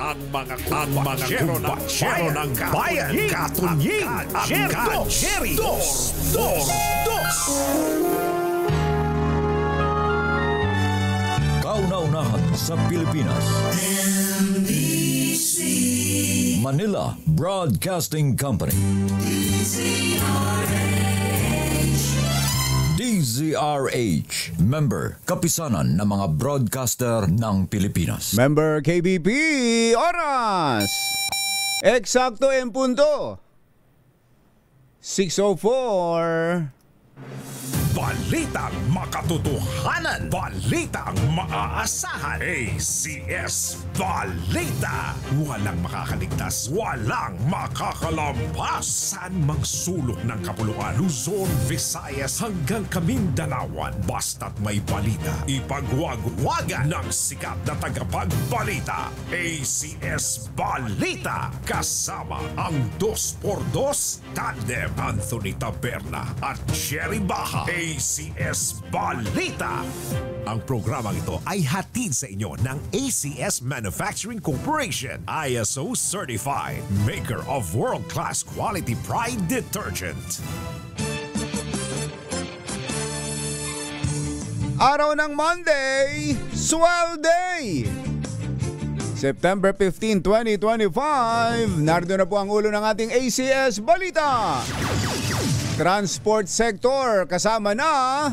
Ang mga kumpatsero ng bayan, Katunying at Jerry. Dos. Kauna-unahan sa Pilipinas. NBC Manila Broadcasting Company. DZRH. Member, kapisanan ng mga broadcaster ng Pilipinas. Member KBP, oras! Eksakto en punto. 6:04. Balitang makatotohanan. Balitang maaasahan. ACS Balita. Walang makakaligtas. Walang makakalampas. Saan mang sulok ng kapuluan. Luzon, Visayas hanggang Kamindalawan. Basta't may balita. Ipagwagwagan ng sikat na tagapagbalita. ACS Balita. Kasama ang 2x2 tandem Anthony Taberna at Jerry Baha. ACS Balita. Ang programang ito ay hatid sa inyo ng ACS Manufacturing Corporation, ISO certified, maker of world-class quality Pride detergent. Araw ng Monday, Swell Day! September 15, 2025. Narito na po ang ulo ng ating ACS Balita. Transport sector kasama na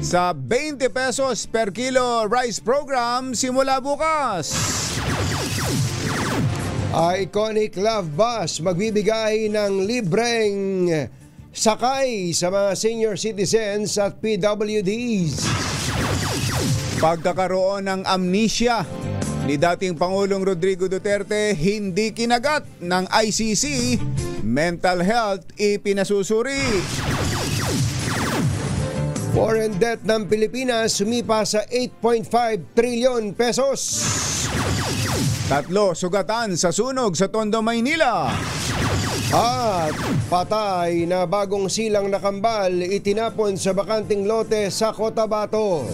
sa 20 pesos per kilo rice program simula bukas. Iconic Love Bus magbibigay ng libreng sakay sa mga senior citizens at PWDs. Pagkakaroon ng amnesia ni dating Pangulong Rodrigo Duterte hindi kinagat ng ICC. Mental health ipinasusuri. Foreign debt ng Pilipinas sumipa sa 8.5 trilyon pesos. 3 sugatan sa sunog sa Tondo, Maynila. At patay na bagong silang na kambal itinapon sa bakanting lote sa Cotabato.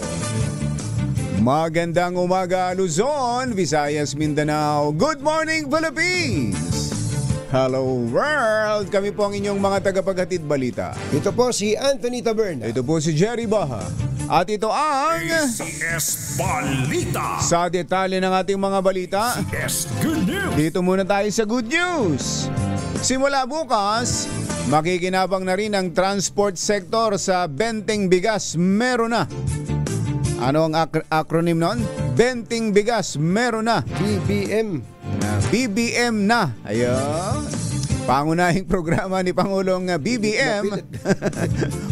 Magandang umaga Luzon, Visayas, Mindanao. Good morning Philippines! Hello world! Kami po ang inyong mga tagapaghatid balita. Ito po si Anthony Taberna. Ito po si Jerry Baha. At ito ang ACS Balita. Sa detalye ng ating mga balita, ACS Good News. dito muna tayo sa good news. Simula bukas, makikinabang na rin ang transport sector sa benteng bigas. Meron na. Ano ang acronym nun? Benteng bigas. Meron na. BBM. BBM na. Ayun. Pangunahing programa ni Pangulong BBM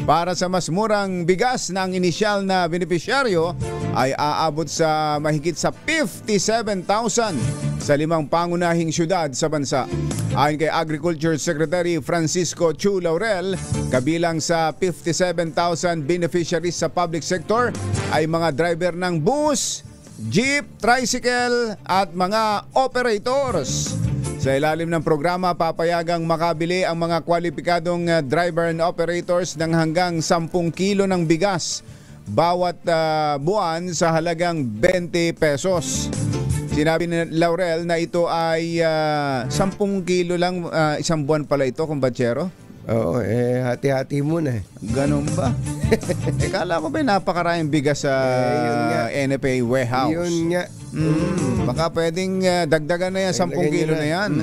para sa mas murang bigas na ang inisyal na benepisyaryo ay aabot sa mahigit sa 57,000 sa 5 pangunahing syudad sa bansa. Ayon kay Agriculture Secretary Francisco Chu Laurel, kabilang sa 57,000 beneficiaries sa public sector ay mga driver ng bus, jeep, tricycle at mga operators. Sa ilalim ng programa, papayagang makabili ang mga kwalipikadong driver and operators ng hanggang 10 kilo ng bigas bawat buwan sa halagang 20 pesos. Sinabi ni Laurel na ito ay 10 kilo lang, isang buwan pala ito, kumpatsero. Oo, hati-hati muna eh. Ganun ba? Kala ko ba napakaraming bigas sa NFA warehouse? Yun nga. Baka pwedeng dagdagan na yan, 10 kilo na yan.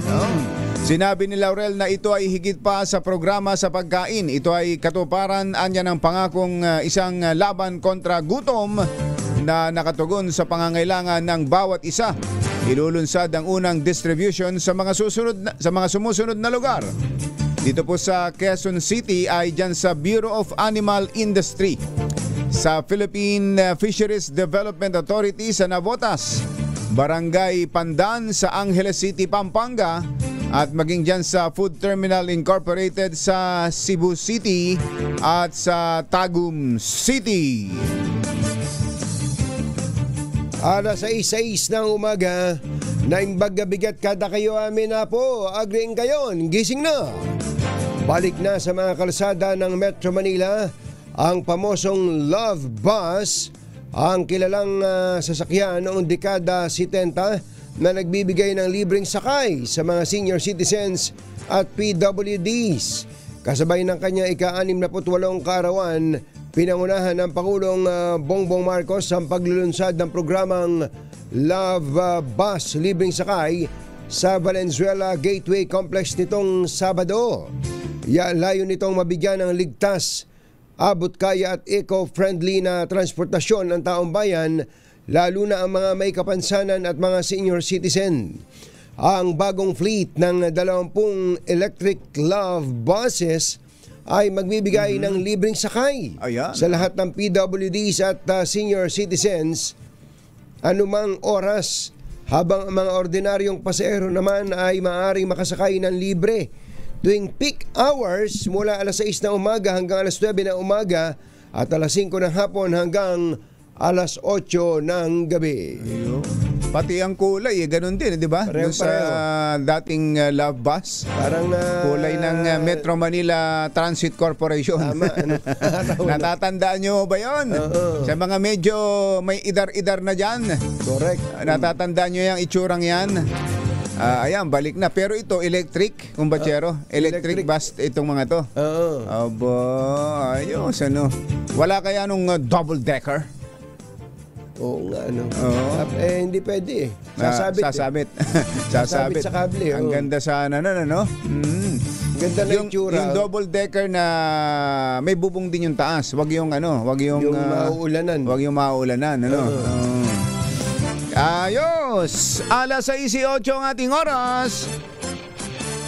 Sinabi ni Laurel na ito ay higit pa sa programa sa pagkain. Ito ay katuparan anya ng pangakong isang laban kontra gutom na nakatugon sa pangangailangan ng bawat isa. Ilulunsad ang unang distribution sa mga sumusunod na lugar. Dito po sa Quezon City ay dyan sa Bureau of Animal Industry, sa Philippine Fisheries Development Authority sa Navotas, Barangay Pandan sa Angeles City, Pampanga, at maging dyan sa Food Terminal Incorporated sa Cebu City at sa Tagum City. Alas 6:06 ng umaga, naimbag bigat kada kayo amin na po, agring kayon, gising na. Balik na sa mga kalsada ng Metro Manila ang pamosong Love Bus ang kilalang sasakyan noong dekada 70 na nagbibigay ng libreng sakay sa mga senior citizens at PWDs. Kasabay ng kanyang ika-68 kaarawan, pinangunahan ng Pangulong Bongbong Marcos ang paglulunsad ng programang Love Bus Libreng Sakay sa Valenzuela Gateway Complex nitong Sabado. Layo nitong mabigyan ng ligtas, abot kaya at eco-friendly na transportasyon ng taong bayan, lalo na ang mga may kapansanan at mga senior citizen. Ang bagong fleet ng 20 electric Love buses ay magbibigay ng libreng sakay sa lahat ng PWDs at senior citizens anumang oras, habang ang mga ordinaryong pasahero naman ay maaaring makasakay ng libre tuwing peak hours mula alas 6 ng umaga hanggang alas 9 ng umaga at alas 5 ng hapon hanggang alas 8 ng gabi. Pati ang kulay, ganun din, di ba? Doon sa dating Love Bus. Parang kulay ng Metro Manila Transit Corporation. Tama. Natatandaan nyo ba yun? Sa mga medyo may idar-idar na dyan. Correct. Natatandaan nyo yung itsurang yan? Ayan, balik na. Pero ito, electric, kumbachero. Electric bus itong mga to. Aba, ayos, ano. Wala kaya nung double-decker? Oo nga, ano. Hindi pwede eh. Sasabit. Sasabit sa kable. Ang ganda sana na, no? Ganda na yung tsura. Yung double decker na may bubong din yung taas. Wag yung mauulanan. Wag yung mauulanan, ano. Ayos. Alas 6:08 ang ating oras.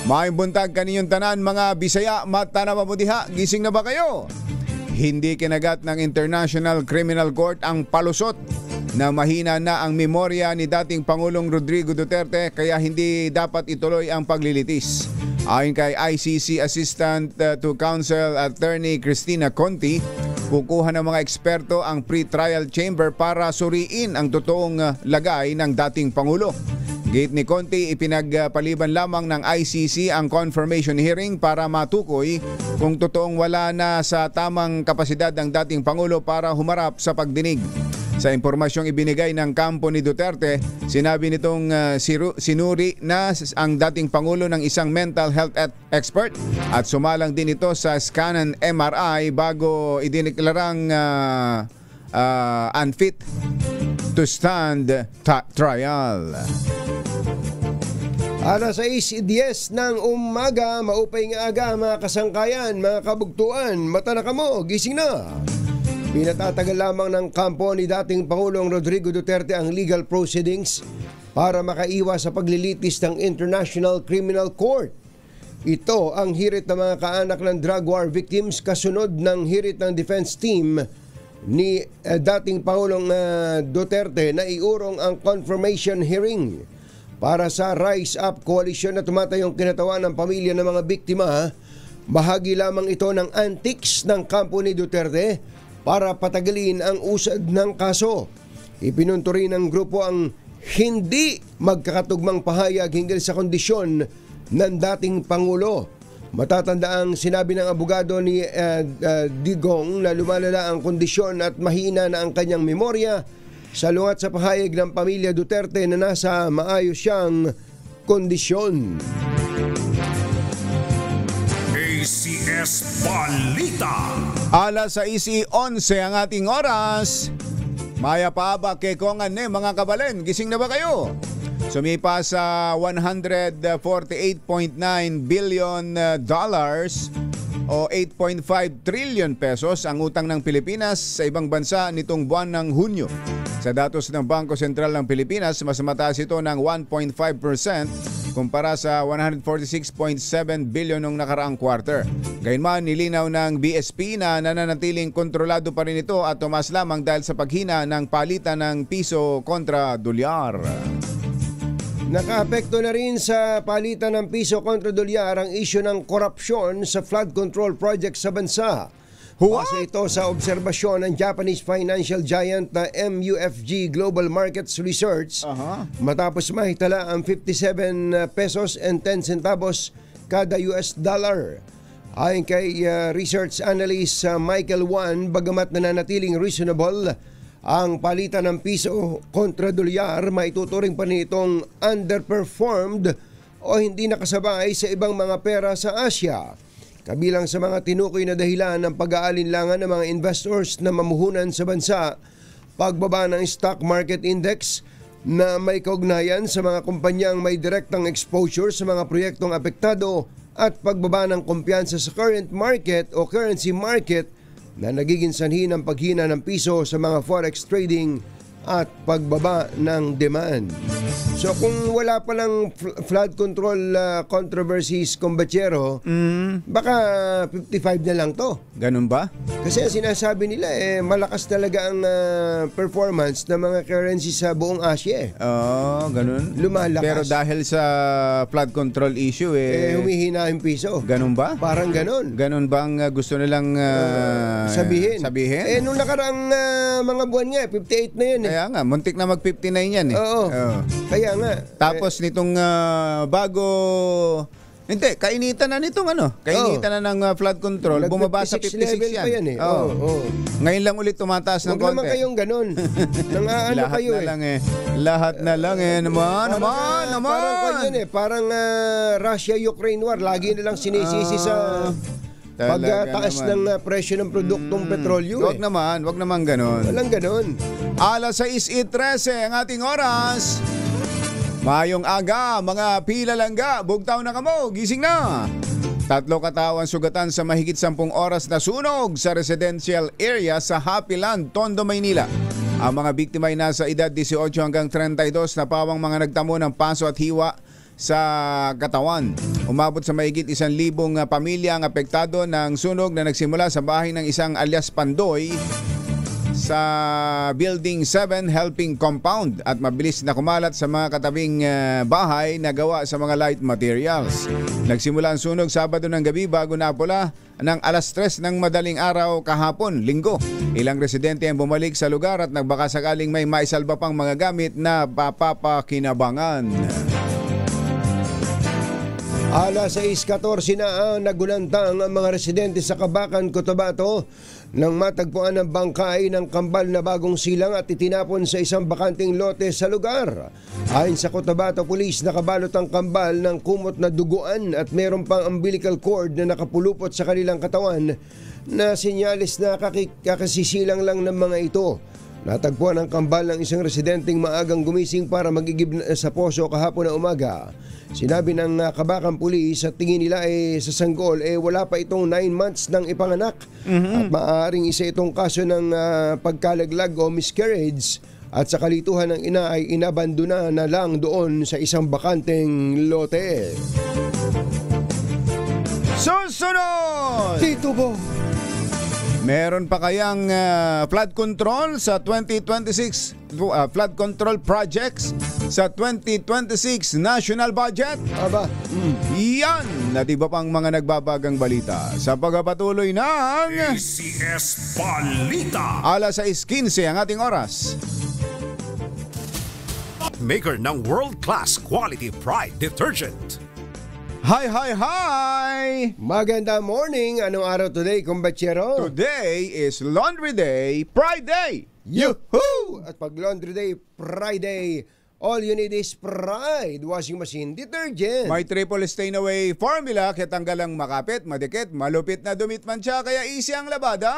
May buntag kaninyong tanan mga Bisaya, mata na mabudiha. Gising na ba kayo? Hindi kinagat ng International Criminal Court ang palusot na mahina na ang memorya ni dating Pangulong Rodrigo Duterte, kaya hindi dapat ituloy ang paglilitis. Ayon kay ICC Assistant to Counsel Attorney Cristina Conti, kukuha ng mga eksperto ang pre-trial chamber para suriin ang totoong lagay ng dating Pangulo. Gate ni Conti, ipinagpaliban lamang ng ICC ang confirmation hearing para matukoy kung totoong wala na sa tamang kapasidad ang dating Pangulo para humarap sa pagdinig. Sa impormasyong ibinigay ng kampo ni Duterte, sinabi nitong sinuri na ang dating Pangulo ng isang mental health expert at sumalang din ito sa scan and MRI bago idineklarang unfit to stand trial. Alas 6:10 ng umaga, maupay nga aga mga kasangkayan, mga kabugtuan, mata na kamo, gising na. Pinatatagal lamang ng kampo ni dating Pangulong Rodrigo Duterte ang legal proceedings para makaiwas sa paglilitis ng International Criminal Court. Ito ang hirit ng mga kaanak ng drug war victims kasunod ng hirit ng defense team ni dating Pangulong Duterte na iurong ang confirmation hearing para sa Rise Up Coalition na tumatayong kinatawan ng pamilya ng mga biktima. Bahagi lamang ito ng antics ng kampo ni Duterte para patagalin ang usad ng kaso. Ipinunto rin ng grupo ang hindi magkakatugmang pahayag hinggil sa kondisyon ng dating Pangulo. Matatandaang sinabi ng abogado ni Digong na lumalala ang kondisyon at mahina na ang kanyang memorya, salungat sa pahayag ng pamilya Duterte na nasa maayos siyang kondisyon. ACS Balita. Alas 6:11 ang ating oras. Maya pa ba kay Kongan mga kabalen? Gising na ba kayo? Sumipa sa $148.9 billion o 8.5 trillion pesos ang utang ng Pilipinas sa ibang bansa nitong buwan ng Hunyo. Sa datos ng Bangko Sentral ng Pilipinas, mas mataas ito ng 1.5% kumpara sa 146.7 billion noong nakaraang quarter. Gayunman, nilinaw ng BSP na nananatiling kontrolado pa rin ito at tumaas lamang dahil sa paghina ng palitan ng piso kontra dolyar. Nakaapekto na rin sa palitan ng piso kontra dolyar ang isyu ng korupsyon sa flood control project sa bansa. Base ito sa obserbasyon ng Japanese financial giant na MUFG Global Markets Research matapos mahitala ang 57 pesos and 10 centavos kada US dollar. Ayon kay research analyst Michael Wan, bagamat nananatiling reasonable Ang palitan ng piso kontra dolyar maituturing pa nitong underperformed o hindi nakasabay sa ibang mga pera sa Asia. Kabilang sa mga tinukoy na dahilan ng pag-aalinlangan ng mga investors na mamuhunan sa bansa, pagbaba ng stock market index na may kaugnayan sa mga kumpanyang may direktang exposure sa mga proyektong apektado at pagbaba ng kumpiyansa sa current market o currency market na nagiging sanhi ng paghina ng piso sa mga forex trading at pagbaba ng demand. So kung wala palang flood control controversies, Kumbachero, baka 55 na lang to. Ganun ba? Kasi ang sinasabi nila malakas talaga ang performance ng mga currency sa buong Asia. Oo, ganun. Lumalakas. Pero dahil sa flood control issue humihina yung piso. ganun ba? Parang ganun. Ganun bang gusto nilang Sabihin. sabihin? Nung nakaraang mga buwan nga, 58 na yan. Kaya nga, muntik na mag-59 yan eh. Oo. Kaya nga. Tapos nitong bago... Hindi, kainitan na nitong Kainitan na ng flood control. Bumaba sa 56 level yan. pa yan eh. Oo. Ngayon lang ulit tumataas ng Huwag naman konti. kayong ganun. Nangaano Lahat kayo na lang Lahat na lang naman. Parang kanyan parang Russia-Ukraine war. Lagi nilang sinisisi sa pagtaas ng presyo ng produktong petrolyo. Wag naman ganun. Walang ganun. Alas 6:13 ang ating oras. Mayong aga, mga pilalangga, bugtaw na kamo, gising na. 3 katawan sugatan sa mahigit 10 oras na sunog sa residential area sa Happy Land, Tondo, Maynila. Ang mga biktima ay nasa edad 18 hanggang 32 na pawang mga nagtamo ng paso at hiwa sa katawan. Umabot sa mahigit 1,000 pamilya ang apektado ng sunog na nagsimula sa bahay ng isang alias Pandoy sa Building 7 Helping Compound at mabilis na kumalat sa mga katabing bahay na gawa sa mga light materials. Nagsimula ang sunog Sabado ng gabi bago napula ng alas 3 ng madaling araw kahapon, Linggo. Ilang residente ang bumalik sa lugar at nagbaka sakaling may maisalba pang mga gamit na papapakinabangan. Alas 6:14 na nagulantang ang mga residente sa Kabakan, Cotabato nang matagpuan ng bangkay ng kambal na bagong silang at itinapon sa isang bakanting lote sa lugar. Ayon sa Cotabato Police, nakabalot ang kambal ng kumot na duguan at mayroon pang umbilical cord na nakapulupot sa kanilang katawan na sinyalis na kakasisilang lang ng mga ito. Natagpuan ang kambal ng isang residenteng maagang gumising para magigib sa poso kahapon na umaga. Sinabi ng Kabakan Police at tingin nila sa sanggol wala pa itong 9 months ng ipanganak at maaaring isa itong kaso ng pagkalaglag o miscarriage at sa kalituhan ng ina ay inabandona na lang doon sa isang bakanteng lote. Susunod! Tito Bo! Meron pa kayang flood control sa 2026 flood control projects sa 2026 national budget? Aba, Yan! Natiba pang mga nagbabagang balita sa pagpapatuloy ng ACS Balita. alas 6:15 ang ating oras. Maker ng world-class quality Pride detergent. Hi! maganda morning. Anong araw today, Kumbachero? Today is Laundry Day, Pride Day! Yuhuu! At pag Laundry Day, Friday, all you need is Pride washing machine detergent. May triple stain away formula kaya tanggalang makapit, madikit, malupit na dumit man siya kaya easy ang labada.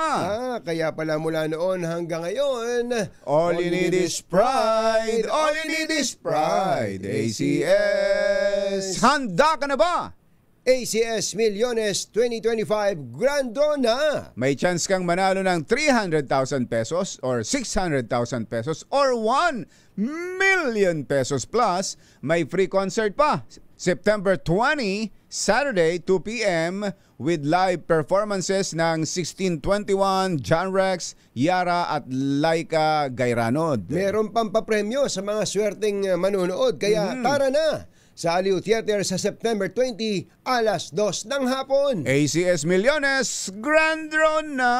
Kaya pala mula noon hanggang ngayon, All you need is Pride! All you need is Pride! ACS! Handa ka na ba? ACS Millones 2025 Grando na! May chance kang manalo ng 300,000 pesos or 600,000 pesos or 1 million pesos plus. May free concert pa. September 20, Saturday, 2 p.m. with live performances ng 1621, John Rex, Yara at Laika Gayranod. Meron pang papremyo sa mga swerteng manunood. Kaya tara na sa Aliw Theater sa September 20, alas 2 ng hapon. ACS Millones, Grandro na!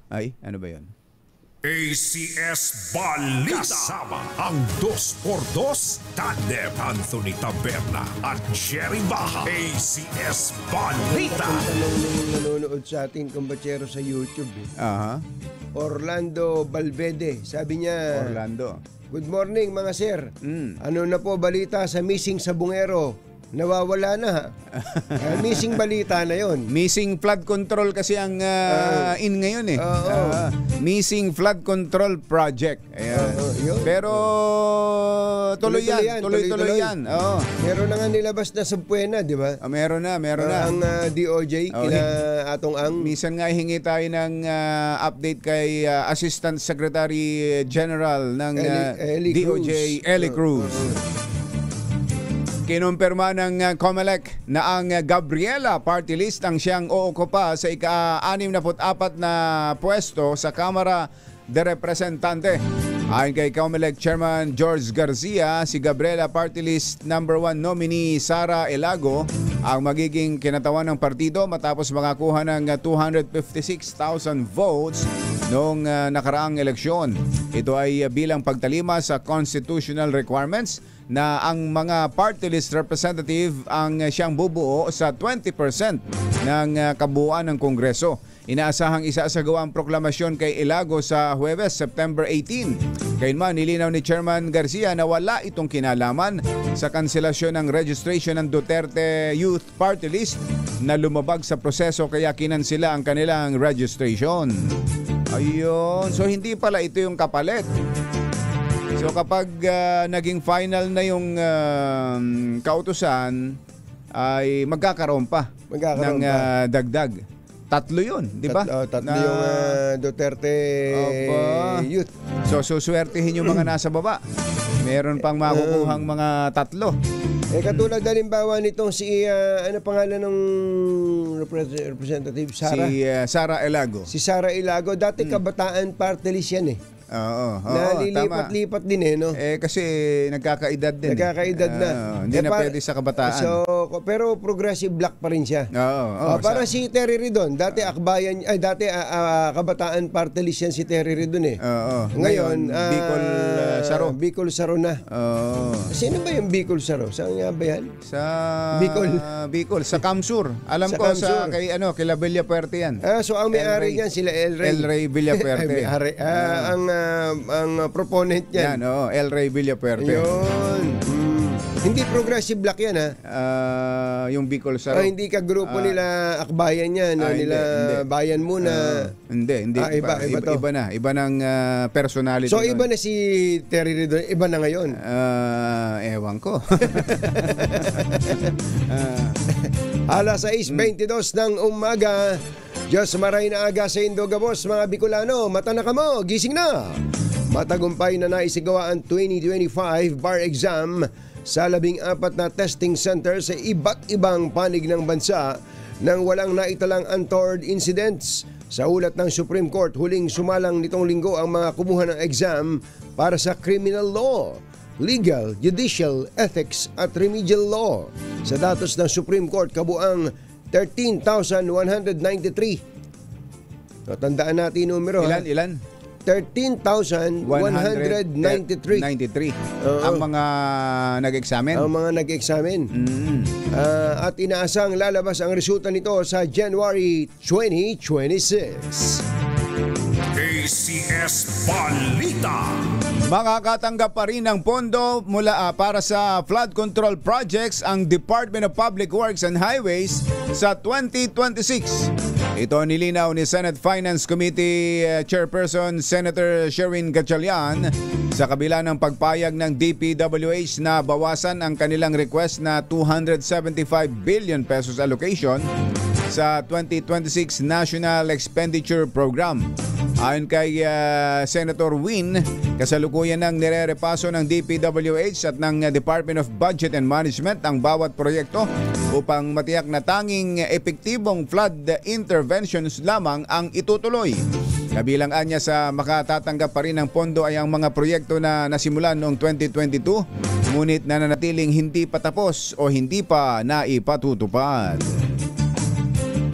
Ay, ano ba yun? ACS Balita. Kasama ang 2x2 tandem Anthony Taberna at Jerry Baja. ACS Balita. Tanong nung nanonood sa ating kumbachero sa YouTube. Aha. Orlando Valverde. Sabi niya, Orlando. good morning mga sir. Ano na po balita sa missing sabungero? Nawawala na. Missing balita na yon. Missing flood control kasi ang in ngayon eh. Missing flood control project. Ayan. Yun. Pero tuloy yan. Oo. Meron na nga nilabas na subpuena, di ba? Meron na. Ang DOJ, kina Atong Ang. Minsan nga hingi tayo ng update kay Assistant Secretary General ng DOJ, Eli Cruz. Kinumpirma ng COMELEC na ang Gabriela Party List ang siyang uukupa sa ika-64 na pwesto sa Kamara de Representante. Ayon kay COMELEC Chairman George Garcia, si Gabriela Party List number 1 nominee Sara Elago ang magiging kinatawan ng partido matapos makakuha ng 256,000 votes noong nakaraang eleksyon. Ito ay bilang pagtalima sa constitutional requirements na ang mga party list representative ang siyang bubuo sa 20% ng kabuuan ng Kongreso. Inaasahang isasagawa ang proklamasyon kay Elago sa Huwebes, September 18. Gayunman, nilinaw ni Chairman Garcia na wala itong kinalaman sa kanselasyon ng registration ng Duterte Youth Party List na lumabag sa proseso kaya kinansela ang kanilang registration. Ayun, so hindi pala ito yung kapalit. So kapag naging final na yung kautusan, ay magkakaroon pa ng dagdag. 3 yun, di ba? Tatlo yung Duterte Youth. So suswertihin yung mga nasa baba. Meron pang makukuhang mga 3. Katulad halimbawa nitong si, ano pangalan ng representative? Sara? Si Sara Elago. Si Sara Elago, dati Kabataan Party List yan eh. Oo, nalilipat-lipat din eh, no? Kasi nagkakaedad din. Nagkakaedad na. Hindi na pwede sa kabataan. So, pero progressive black pa rin siya. Para si Terry Ridon, dati akbayan, Kabataan Party List yan si Terry Ridon eh. Ngayon, Bicol Saro. Bicol Saro na. Sino ba yung Bicol Saro? Saan nga ba yan? Sa Bicol, sa Kamsur. Alam ko sa kay La Villapuerte yan. So ang may-ari niyan sila El Ray Villapuerte. Ang proponent niyan. El Ray Villapuerte. Yun. Hindi progressive black yan, ha? Yung Bicol Saro. Hindi ka grupo nila akbayan yan, nila hindi. Bayan muna. Hindi. Iba to. Iba na. Iba ng personality. So, iba na si Terry Ridon. Iba na ngayon. Ewan ko. Alas 6:22 ng umaga. Diyos maray na aga sa Indogabos, mga Bicolano. Mata na kamo, gising na. Matagumpay na naisigawa ang 2025 bar exam sa 14 na testing center sa iba't ibang panig ng bansa nang walang naitalang untoward incidents. Sa ulat ng Supreme Court, huling sumalang nitong linggo ang mga kumuha ng exam para sa criminal law, legal, judicial, ethics at remedial law. Sa datos ng Supreme Court, kabuang 13,193. So, tandaan natin yung numero. Ilan? 13,193. 93. Ang mga nag-examine? Ang mga nag-examine. At inaasang lalabas ang resulta nito sa January 2026. ACS Balita. Makakatanggap pa rin ng pondo mula para sa flood control projects ang Department of Public Works and Highways sa 2026. Ito nilinaw ni Senate Finance Committee Chairperson Senator Sherwin Gatchalian sa kabila ng pagpayag ng DPWH na bawasan ang kanilang request na 275 billion pesos allocation sa 2026 National Expenditure Program. Ayon kay Senator Win, kasalukuyan ng nirerepaso ng DPWH at ng Department of Budget and Management ang bawat proyekto upang matiyak na tanging epektibong flood interventions lamang ang itutuloy. Kabilang anya sa makatatanggap pa rin ng pondo ay ang mga proyekto na nasimulan noong 2022 ngunit nananatiling hindi pa tapos o hindi pa naipatutupad.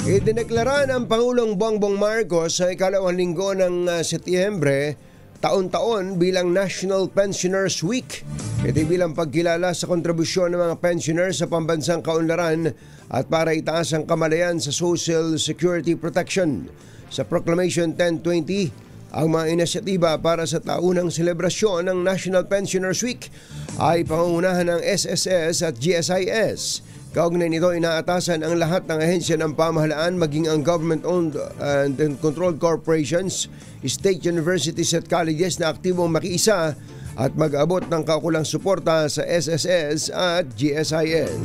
Idineklara ng Pangulong Bongbong Marcos sa ikalawang linggo ng Setyembre taon-taon bilang National Pensioners Week. Ito bilang pagkilala sa kontribusyon ng mga pensioners sa pambansang kaunlaran at para itaas ang kamalayan sa Social Security Protection. Sa Proclamation 1020, Ang mga inisyatiba para sa taunang selebrasyon ng National Pensioners Week ay pangungunahan ng SSS at GSIS. Kaugnay nito, inaatasan ang lahat ng ahensya ng pamahalaan maging ang government-owned and controlled corporations, state universities at colleges na aktibong makiisa at mag-abot ng kaukulang suporta sa SSS at GSIS.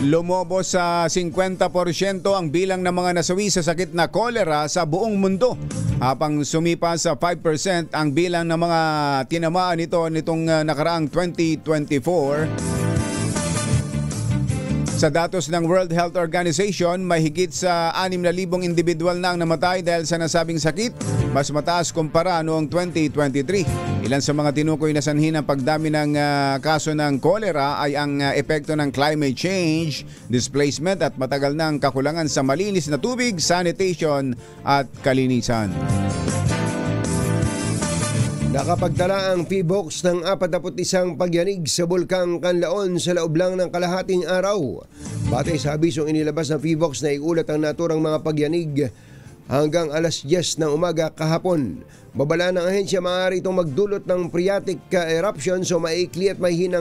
Lumobo sa 50% ang bilang ng mga nasawi sa sakit na kolera sa buong mundo, habang sumipa sa 5% ang bilang ng mga tinamaan nitong nakaraang 2024. Sa datos ng World Health Organization, mahigit sa 6,000 individual na ang namatay dahil sa nasabing sakit, mas mataas kumpara noong 2023. Ilan sa mga tinukoy na sanhi ng pagdami ng kaso ng kolera ay ang epekto ng climate change, displacement at matagal ng kakulangan sa malinis na tubig, sanitation at kalinisan. Nakapagtala ang PBOX ng 41 pagyanig sa Bulkang Canlaon sa loob lang ng kalahating araw. Batay sa abisong inilabas ng PBOX na iulat ang naturang mga pagyanig hanggang alas 10 ng umaga kahapon. Babala ng ahensya, maaari itong magdulot ng phreatic eruption, so maikli at mahina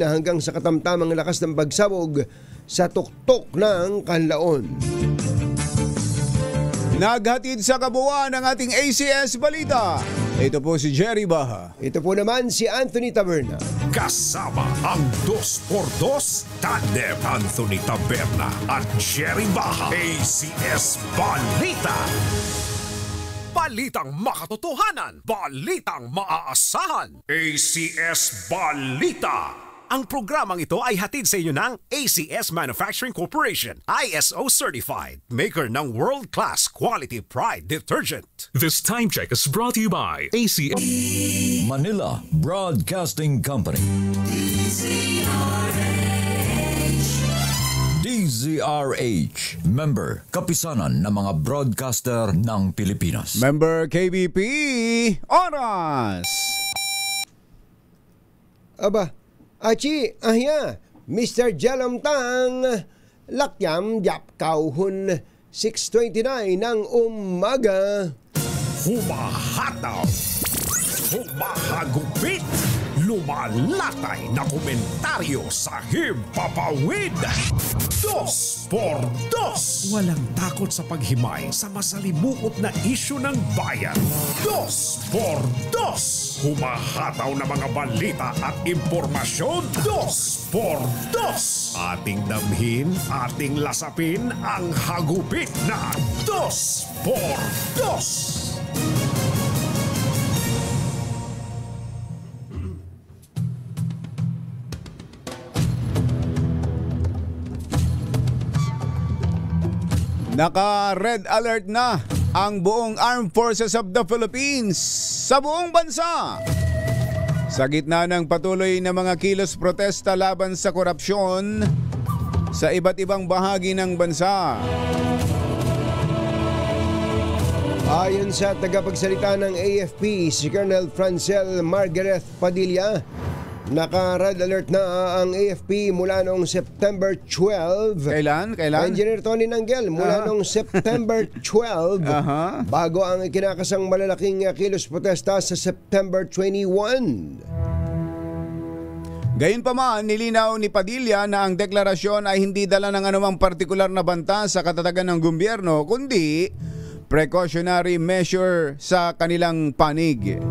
hanggang sa katamtamang lakas ng pagsabog sa tuktok ng Canlaon. Naghatid sa kabuuan ng ating ACS Balita. Ito po si Jerry Baha. Ito po naman si Anthony Taberna. Kasama ang 2x2 tandem Anthony Taberna at Jerry Baha. ACS Balita. Balitang makatotohanan, balitang maaasahan. ACS Balita. Ang programang ito ay hatid sa inyo ng ACS Manufacturing Corporation, ISO certified, maker ng world-class quality pride detergent. This time check is brought to you by ACS Manila Broadcasting Company. DZRH, member kapisanan ng mga broadcaster ng Pilipinas. Member KBP, oras! Aba, achi, ahya, Mr. Jalamtang, lakyam yap kauhun, 6:29 ng umaga. Humahataw, humahagupit, lumalatay na komentaryo sa himpapawid. 2x2. Walang takot sa paghimay sa masalimuot na isyu ng bayan. 2x2. Humahataw na mga balita at impormasyon. 2x2. Ating damhin, ating lasapin ang hagupit na 2x2. Naka-red alert na ang buong Armed Forces of the Philippines sa buong bansa. Sa gitna ng patuloy na mga kilos protesta laban sa korupsyon sa iba't ibang bahagi ng bansa. Ayon sa tagapagsalita ng AFP, si Colonel Francel Margareth Padilla, naka-red alert na ang AFP mula noong September 12. Kailan? Engineer Tony Nanggel, mula noong September 12 bago ang ikinakasang malalaking kilos protesta sa September 21. Gayunpaman, nilinaw ni Padilla na ang deklarasyon ay hindi dala ng anumang partikular na banta sa katatagan ng gobyerno, kundi precautionary measure sa kanilang panig.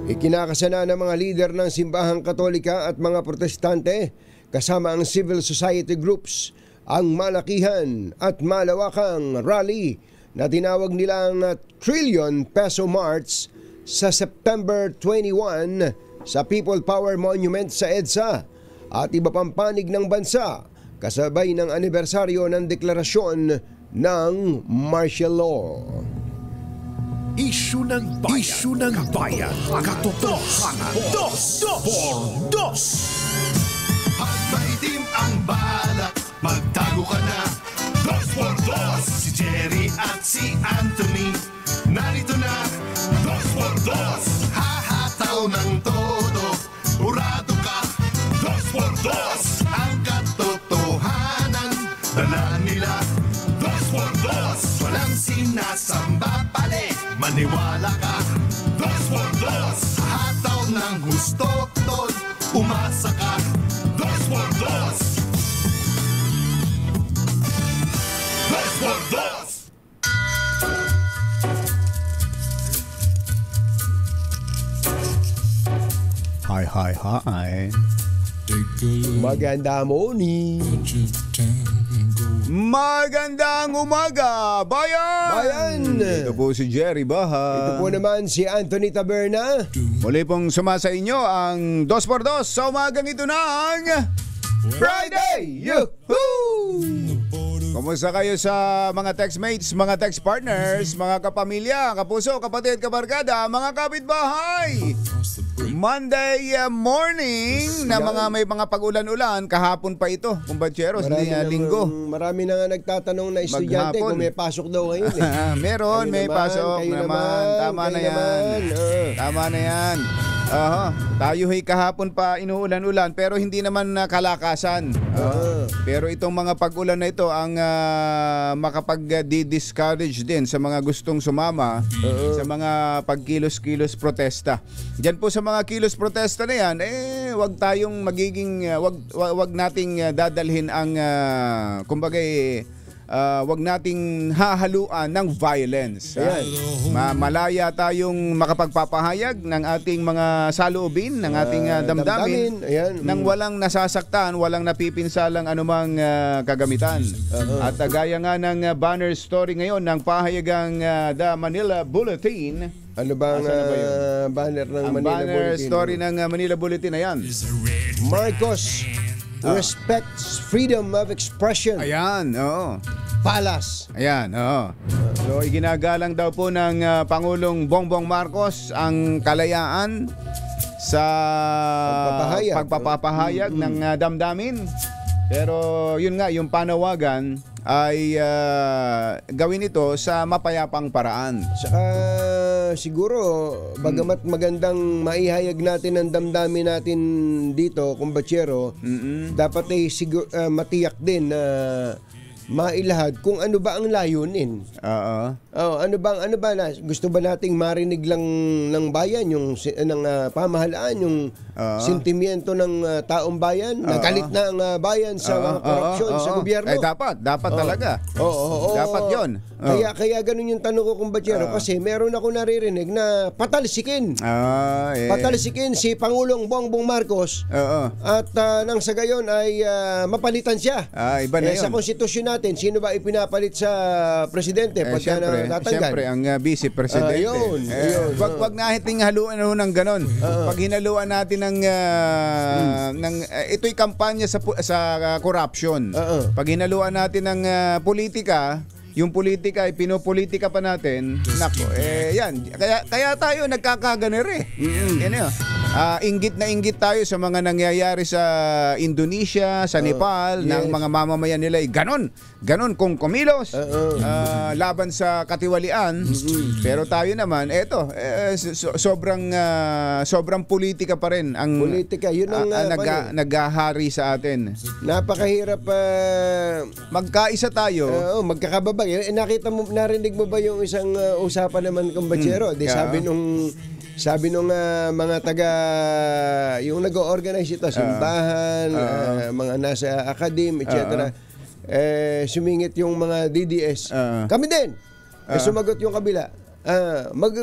Ikinakasana ng mga lider ng simbahang Katolika at mga protestante kasama ang civil society groups ang malakihan at malawakang rally na tinawag nilang Trillion Peso March sa September 21 sa People Power Monument sa EDSA at iba pang panig ng bansa kasabay ng anibersaryo ng deklarasyon ng martial law. Isyu ng bayan, katotohanan. 2x2. At maitim ang balak, magtago ka na. 2x2. Si Jerry at si Anthony, narito na. 2x2. Hahataw ng todo, urado ka. 2x2. Ang katotohanan, dala nila. 2x2. Walang sinasamba pala. Maniwala ka, 2x2. Hataw ng gusto, tol. Umasa ka, 2x2. 2x2. Hi. Maganda morning. Magandang umaga, bayan! Ito po si Jerry Baha. Ito po naman si Anthony Taberna. Muli pong sumasa inyo ang 2x2 sa umagang ito ng Friday! Yuhuu! Kumusta kayo sa mga textmates, mga text partners, mga kapamilya, kapuso, kapatid, kabarkada, mga kapitbahay? Monday morning na mga may mga pag-ulan-ulan, kahapon pa ito, kumbacheros, linggo. Marami na nga nagtatanong na estudyante Maghapon. kung may pasok daw ngayon. Meron, may pasok naman. Tama na yan. Tama na yan. Tayo ay kahapon pa inuulan-ulan pero hindi naman kalakasan. Pero itong mga pag-ulan na ito ang makapag-discourage din sa mga gustong sumama sa mga pagkilos-kilos protesta. Diyan po sa mga kilos protesta na yan, wag tayong magiging wag nating dadalhin ang kumbaga wag nating hahaluan ng violence. Malaya tayong makapagpapahayag ng ating mga saloobin, ng ating damdamin nang walang nasasaktan, walang napipinsalang anumang kagamitan. At gaya nga ng banner story ngayon ng pahayagang The Manila Bulletin. Ano ba ang banner ng Ang Manila banner Bulletin? story ng Manila Bulletin na yan. Marcos respects freedom of expression. Ayan, oo. Palas. Ayan, oo. So, iginagalang daw po ng Pangulong Bongbong Marcos ang kalayaan sa pagpapahayag ng damdamin. Pero yun nga, yung panawagan ay gawin ito sa mapayapang paraan. Saka siguro, bagamat magandang maihayag natin ang damdamin natin dito, kumbatsero, dapat ay matiyak din na mailahad kung ano ba ang layunin. Ano ba na gusto ba nating marinig lang ng bayan yung ng pamahalaan yung sentimiento ng taong bayan? Nagalit na ang bayan sa korupsyon sa gobyerno. Dapat talaga. Dapat 'yon. Kaya ganun yung tanong ko kung Bachero kasi meron ako naririnig na patalsikin. Patalsikin si Pangulong Bongbong Marcos. At nang sa gayon ay mapalitan siya. Iba na 'yon. Sa konstitusyon natin, sino ba ipinapalit sa presidente pagka natanggal? Siyempre, ang vice presidente. Ayun. Wag nating haluan ng ganon. Pag hinaluan natin ng ito'y kampanya sa corruption. Pag hinaluan natin ng politika, yung politika ay pinopolitika pa natin. Nako, yan. Kaya tayo nagkakaganir Yan yun. Inggit na inggit tayo sa mga nangyayari sa Indonesia, sa Nepal, ng mga mamamayan nila ay ganon kung kumilos laban sa katiwalian. Pero tayo naman, sobrang politika pa rin ang politika. Yun ang naghahari sa atin. Napakahirap magkaisa tayo. Magkakababag. Narinig mo ba yung isang usapan naman kung Bachero? Sabi nung mga taga yung nag-organize ito, simbahan, mga nasa academy, etc. Sumingit yung mga DDS. Kami din. Sumagot yung kabila.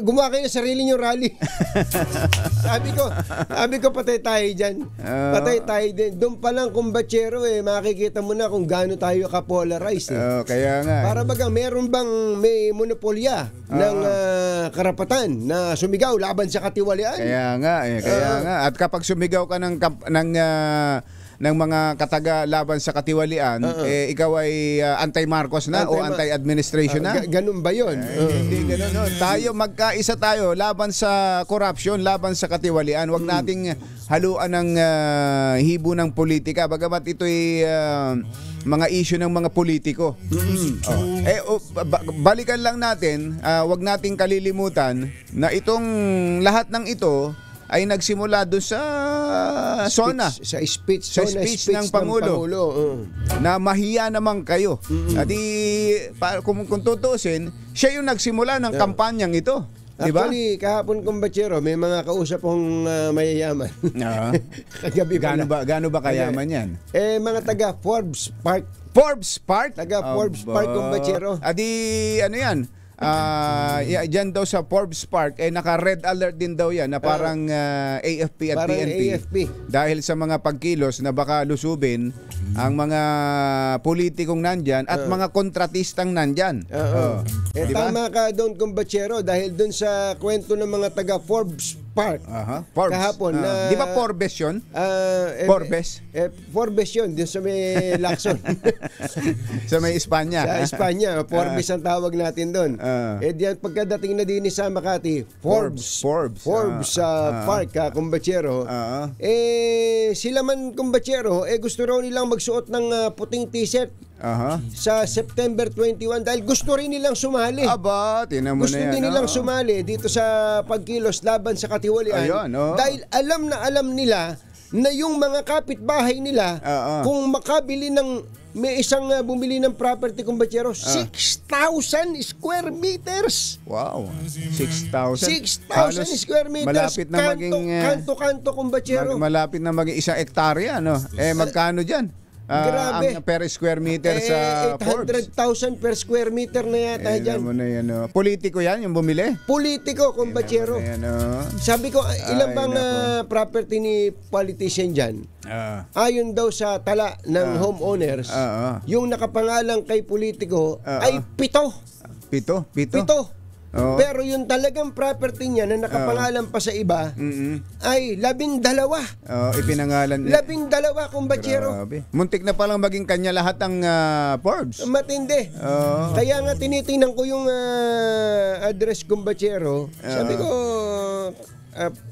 Gumawa kayo ng sarili nyo rally. sabi ko patay tayo dyan. Patay tayo din. Doon pa lang kung Bachero makikita mo na kung gaano tayo ka-polarized. Kaya nga. Para bagang meron bang may monopolya ng karapatan na sumigaw laban sa katiwalian. Kaya nga. At kapag sumigaw ka ng mga kataga laban sa katiwalian, ikaw ay anti-Marcos na o anti-administration na? Ganun ba yun? Hindi ganun. Tayo, magkaisa tayo laban sa corruption, laban sa katiwalian. Huwag nating haluan ng hibo ng politika. Bagamat ito'y mga issue ng mga politiko. Balikan lang natin, huwag nating kalilimutan na itong lahat ng ito ay nagsimula doon sa speech ng Pangulo. Na mahiya naman kayo. At kung tutusin, siya yung nagsimula ng kampanyang ito. Di ba? Actually, kahapon kumbatsero, may mga kausap kong mayayaman. Kagabi pala. Gaano ba kayaman yan? Mga taga Forbes Park. Forbes Park? Taga Forbes Park kumbatsero. Adi, ano yan? Diyan daw sa Forbes Park naka-red alert din daw yan na parang AFP at Parang PNP AFP. dahil sa mga pagkilos na baka lusubin ang mga politikong nandyan at mga kontratistang nandyan. Diba? Tama ka doon kumbatsero dahil doon sa kwento ng mga taga Forbes Park. Forbes. Kahapon na Di ba Forbes yun? Forbes? Forbes yun, doon sa may Lacson. Sa may Espanya. Sa Espanya, Forbes ang tawag natin doon. Diyan pagkadating na din sa Makati, Forbes Park, kumbatsero. Sila man kumbatsero, gusto raw nilang magsuot ng puting t-shirt sa September 21 dahil gusto rin nilang sumali. Aba, tinan mo Gusto na yan. din nilang sumali dito sa pagkilos laban sa katiwalian. Ayun, dahil alam nila na yung mga kapitbahay nila kung makabili ng may isang bumili ng property kumbatsero, 6,000 square meters. Wow. 6,000. 6,000 square meters. Malapit na maging kanto kumbatsero. malapit na maging 1 hektarya, no? Magkano diyan? Grabe. Ang per square meter sa Forbes. 800,000 per square meter na yata dyan. Mo na yan, politiko yan, yung bumili? Politiko, kumbatsero. Sabi ko, ilan bang property ni politician dyan? Ayon daw sa tala ng homeowners, yung nakapangalang kay politiko ay 7. 7. Pero yung talagang property niya na nakapangalan pa sa iba ay 12. Ipinangalan. 12 kumbatsero. Muntik na palang maging kanya lahat ang Forbes. Matindi. Kaya nga tinitingnan ko yung address kumbatsero. Sabi ko,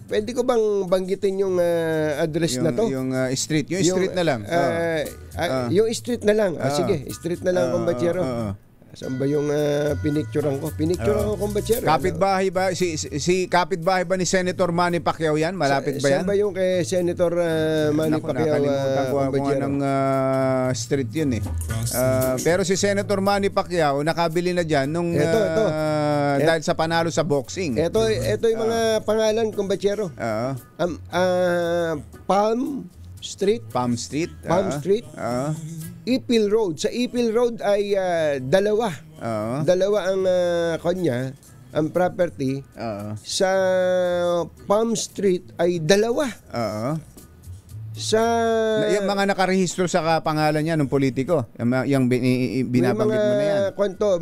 pwede ko bang banggitin yung address na to? Yung street. Yung street na lang. Yung street na lang. Sige, street na lang kumbatsero. Saan ba yung pinicturean ko? Pinicturean ko kumbatsero. Kapitbahay ba? Si kapitbahay ba ni Senator Manny Pacquiao yan? Malapit ba yan? Saan ba yung kay Senator Manny Pacquiao? Nakalimutan ko ng street yun eh. Pero si Senator Manny Pacquiao nakabili na dyan nung dahil sa panalo sa boxing. Ito yung mga pangalan kumbatsero. Palm Street. Palm Street. Ipil Road. Sa Ipil Road ay dalawa ang kanya, ang property. Sa Palm Street ay dalawa. Sa yung mga nakarehistro sa pangalan niya ng politiko, yung binabanggit mo na yan.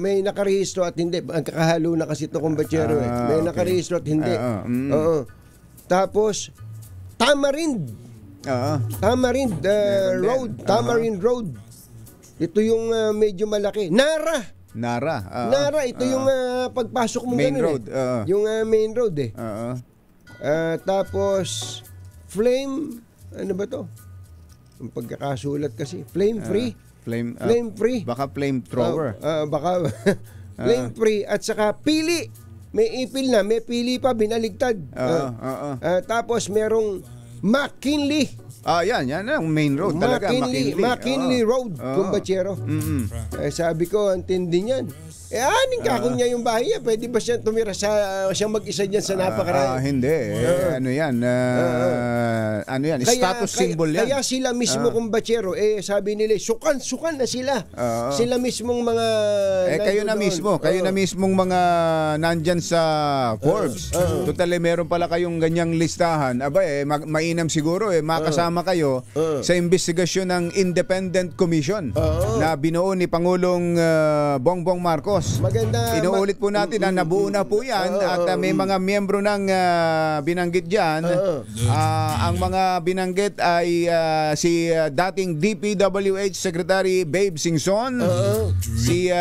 May nakarehistro at hindi. Ang kakahalo na kasi ito kumbatsero May nakarehistro at hindi. Tapos Tamarind Road. Ito yung medyo malaki. Nara, ito yung pagpasok mo main ganun road. Yung main road tapos Flame, ano ba to? Ang pagkakasulat kasi. Flame Free. Flame Free. Baka flame thrower. Baka Flame Free at saka Pili. May ipil na, may pili pa binaligtad. Tapos merong McKinley. Yan ang main road talaga. McKinley Road, kumbatsero. Sabi ko, ang tindi niyan. Aning kakong niya yung bahay niya. Pwede ba siya tumira siyang mag-isa dyan sa napakarami? Hindi. Ano yan? Status symbol yan. Kaya sila mismo kumbatsero, sabi nila, sukan na sila. Sila mismong mga... kayo na mismo. Kayo na mismong mga nandyan sa Forbes. Total, meron pala kayong ganyang listahan. Mainam siguro, makasama kayo sa investigasyon ng Independent Commission na binuo ni Pangulong Bongbong Marcos. Maganda. Inuulit po natin na nabuo na po yan at may mga miyembro ng binanggit dyan. Ang mga binanggit ay si dating DPWH Secretary Babe Singson, si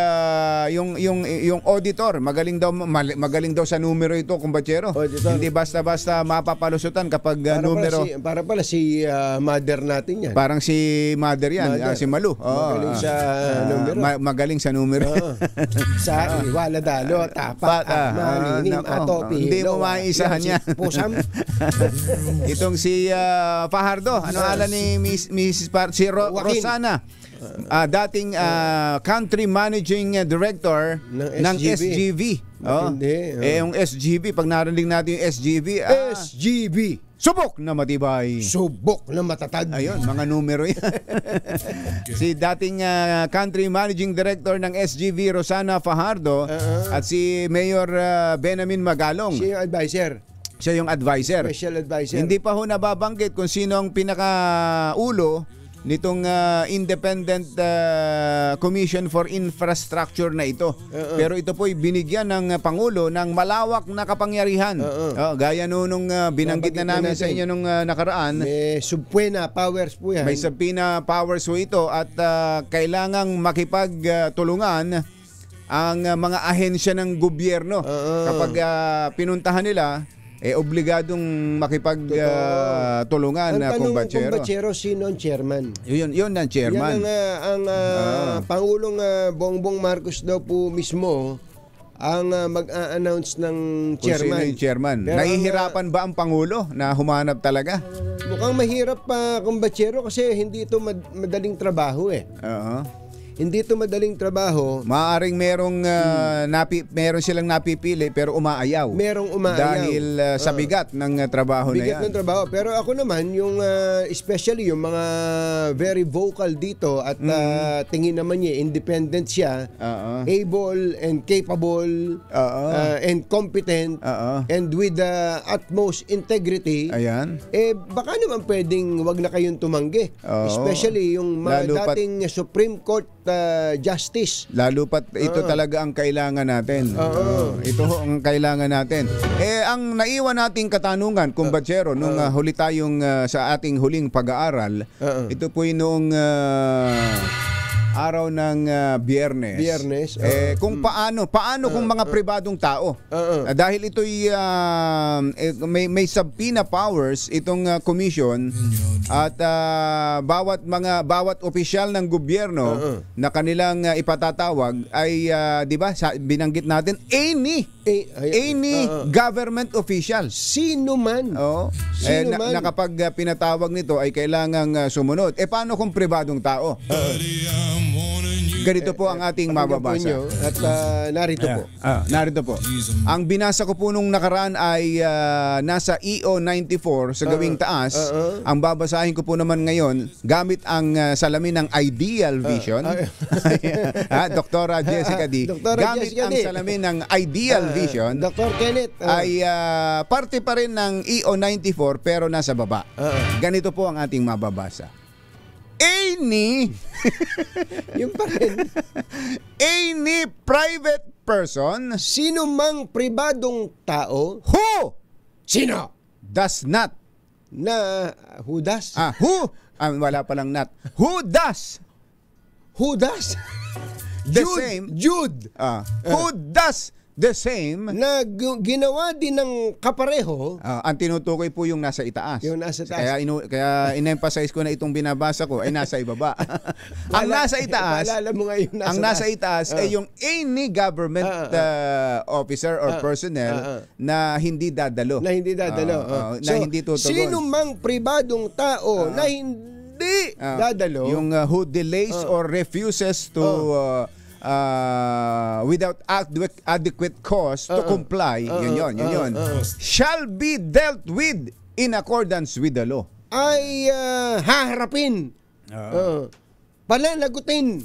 yung auditor, magaling daw sa numero ito, kumbatsero. Hindi basta-basta mapapalusutan kapag numero. Para pala si mother natin yan. Parang si mother yan, si Malu. Magaling sa numero. Magaling sa numero. Sa Iwala Dalo, Tapat, Malinim, Ato, Pilo. Hindi mo maisahan yan. Pusam. Itong si Fajardo, ano alam ni Mrs. Si Joaquin. Rosana. Dating country managing director ng SGV. Matindi, Yung SGV, pag narinig natin yung SGV, SGV. subok na matibay. Subok na matatag. Ayun, mga numero yan. Si dating country managing director ng SGV, Rosana Fajardo, at si Mayor Benamin Magalong. Siya yung advisor. Siya yung advisor. Special advisor. Hindi pa ho nababanggit kung sino ang pinakaulo nitong Independent Commission for Infrastructure na ito. Pero ito po'y binigyan ng Pangulo ng malawak na kapangyarihan. Gaya nung binanggit na namin sa inyo nung nakaraan. May subpoena powers po yan. May subpoena powers po ito at kailangang makipagtulungan ang mga ahensya ng gobyerno. Kapag pinuntahan nila, obligadong makipagtulungan na kumbatsero. Ang kumbatsero, sino ang chairman? Yun ang chairman. Yan ang Pangulong Bongbong Marcos daw po mismo ang mag-a-announce ng chairman. Kung sino yung chairman. Pero Nahihirapan ba ang Pangulo na humanap talaga? Mukhang mahirap pa kumbatsero kasi hindi ito madaling trabaho Hindi ito madaling trabaho. Maaring meron silang napipili pero umaayaw. Merong umaayaw. Dahil sa bigat ng trabaho na yan. Bigat ng trabaho. Pero ako naman, yung especially yung mga very vocal dito at tingin naman niya, independent siya, able and capable and competent and with the utmost integrity. Ayan. Baka naman pwedeng wag na kayong tumanggi. Especially yung mga dating Supreme Court Justice. Lalo pat ito talaga ang kailangan natin. Ito ang kailangan natin. Ang naiwan nating katanungan, kumbatsero, nung huli tayong sa ating huling pag-aaral, ito po'y noong araw ng Biyernes. Kung paano kung mga pribadong tao. Dahil ito'y may subpoena powers itong commission at bawat opisyal ng gobyerno na kanilang ipatatawag ay 'di ba binanggit natin any government official. Sino man. Sino man. Na kapag pinatawag nito ay kailangang sumunod. Paano kung pribadong tao? Ganito po ang ating mababasa. At narito po. Narito po. Ang binasa ko po nung nakaraan ay nasa EO94 sa gawing taas. Ang babasahin ko po naman ngayon gamit ang salamin ng Ideal Vision. Dr. Jessica D. Gamit ang salamin ng Ideal Vision. Dr. Kenneth. Ay parte pa rin ng EO94 pero nasa baba. Ganito po ang ating mababasa. Yung pa rin. Any private person, sino mang pribadong tao, who sino does not who does? Wala palang not. Who does the same? Jude. Who does the same na ginawa din ng kapareho. Ang tinutukoy po yung nasa itaas. Yung nasa taas. Kaya in-emphasize ko na itong binabasa ko ay nasa ibaba. Ang nasa itaas, mo nga yung nasa itaas ay yung any government officer or personnel na hindi dadalo. Na hindi dadalo. Na hindi tutugon. Sino mang pribadong tao na hindi dadalo. Yung who delays or refuses to without adequate cause to comply, yun. Shall be dealt with in accordance with the law. Ay haharapin. Pananagutin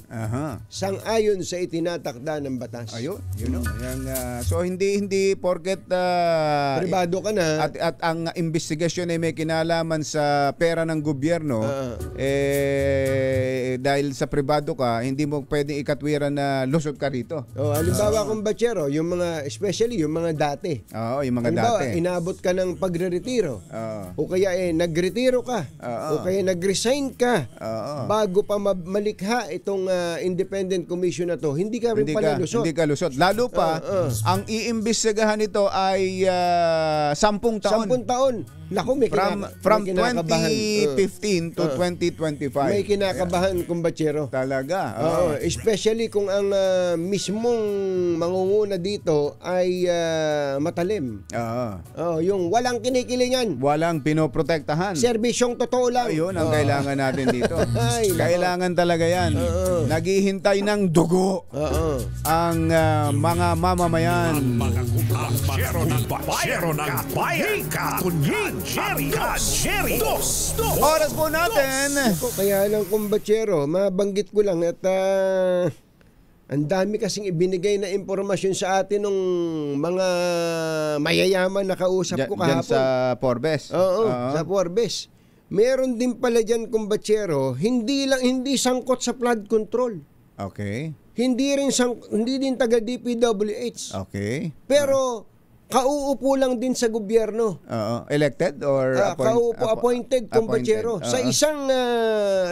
sang-ayon sa itinatakda ng batas. Ayun, so hindi porket pribado ka na at ang investigasyon ay may kinalaman sa pera ng gobyerno, dahil sa pribado ka, hindi mo pwedeng ikatwiran na lusot ka rito. Halimbawa kung batsero, yung mga especially yung mga dati. Yung mga halimbawa, dati. inabot ka ng pagre-retiro. O kaya nagretiro ka. O kaya nag-resign ka bago pa malikha itong independent commission na to, hindi ka rin pala lusot. Hindi ka lusot. Lalo pa, ang iimbestigahan nito ay 10 taon. 10 taon. Naku, From may kinakabahan. 2015 to 2025. May kinakabahan, kumbatsero. Talaga. Oo, especially kung ang mismong mangunguna dito ay matalim. Yung walang kinikilingan. Walang pinoprotektahan. Serbisyong totoo lang. Ayun ang kailangan natin dito. Ay, Kailangan talaga yan. Naghihintay ng dugo ang mga mamamayan. Mga kumpanyero ng bayan, Katunying, Jerry, Dos. Oras po natin. Kaya lang, kumbatsero, mabanggit ko lang at ang dami kasing ibinigay na impormasyon sa atin ng mga mayayaman na kausap ko kahapon. Diyan sa Forbes. Oo, sa Forbes. Meron din pala dyan, kumbatsero, hindi sangkot sa flood control. Okay. Hindi din taga DPWH. Okay. Pero kauupo lang din sa gobyerno. Elected or appointed, kumbatsero. Sa isang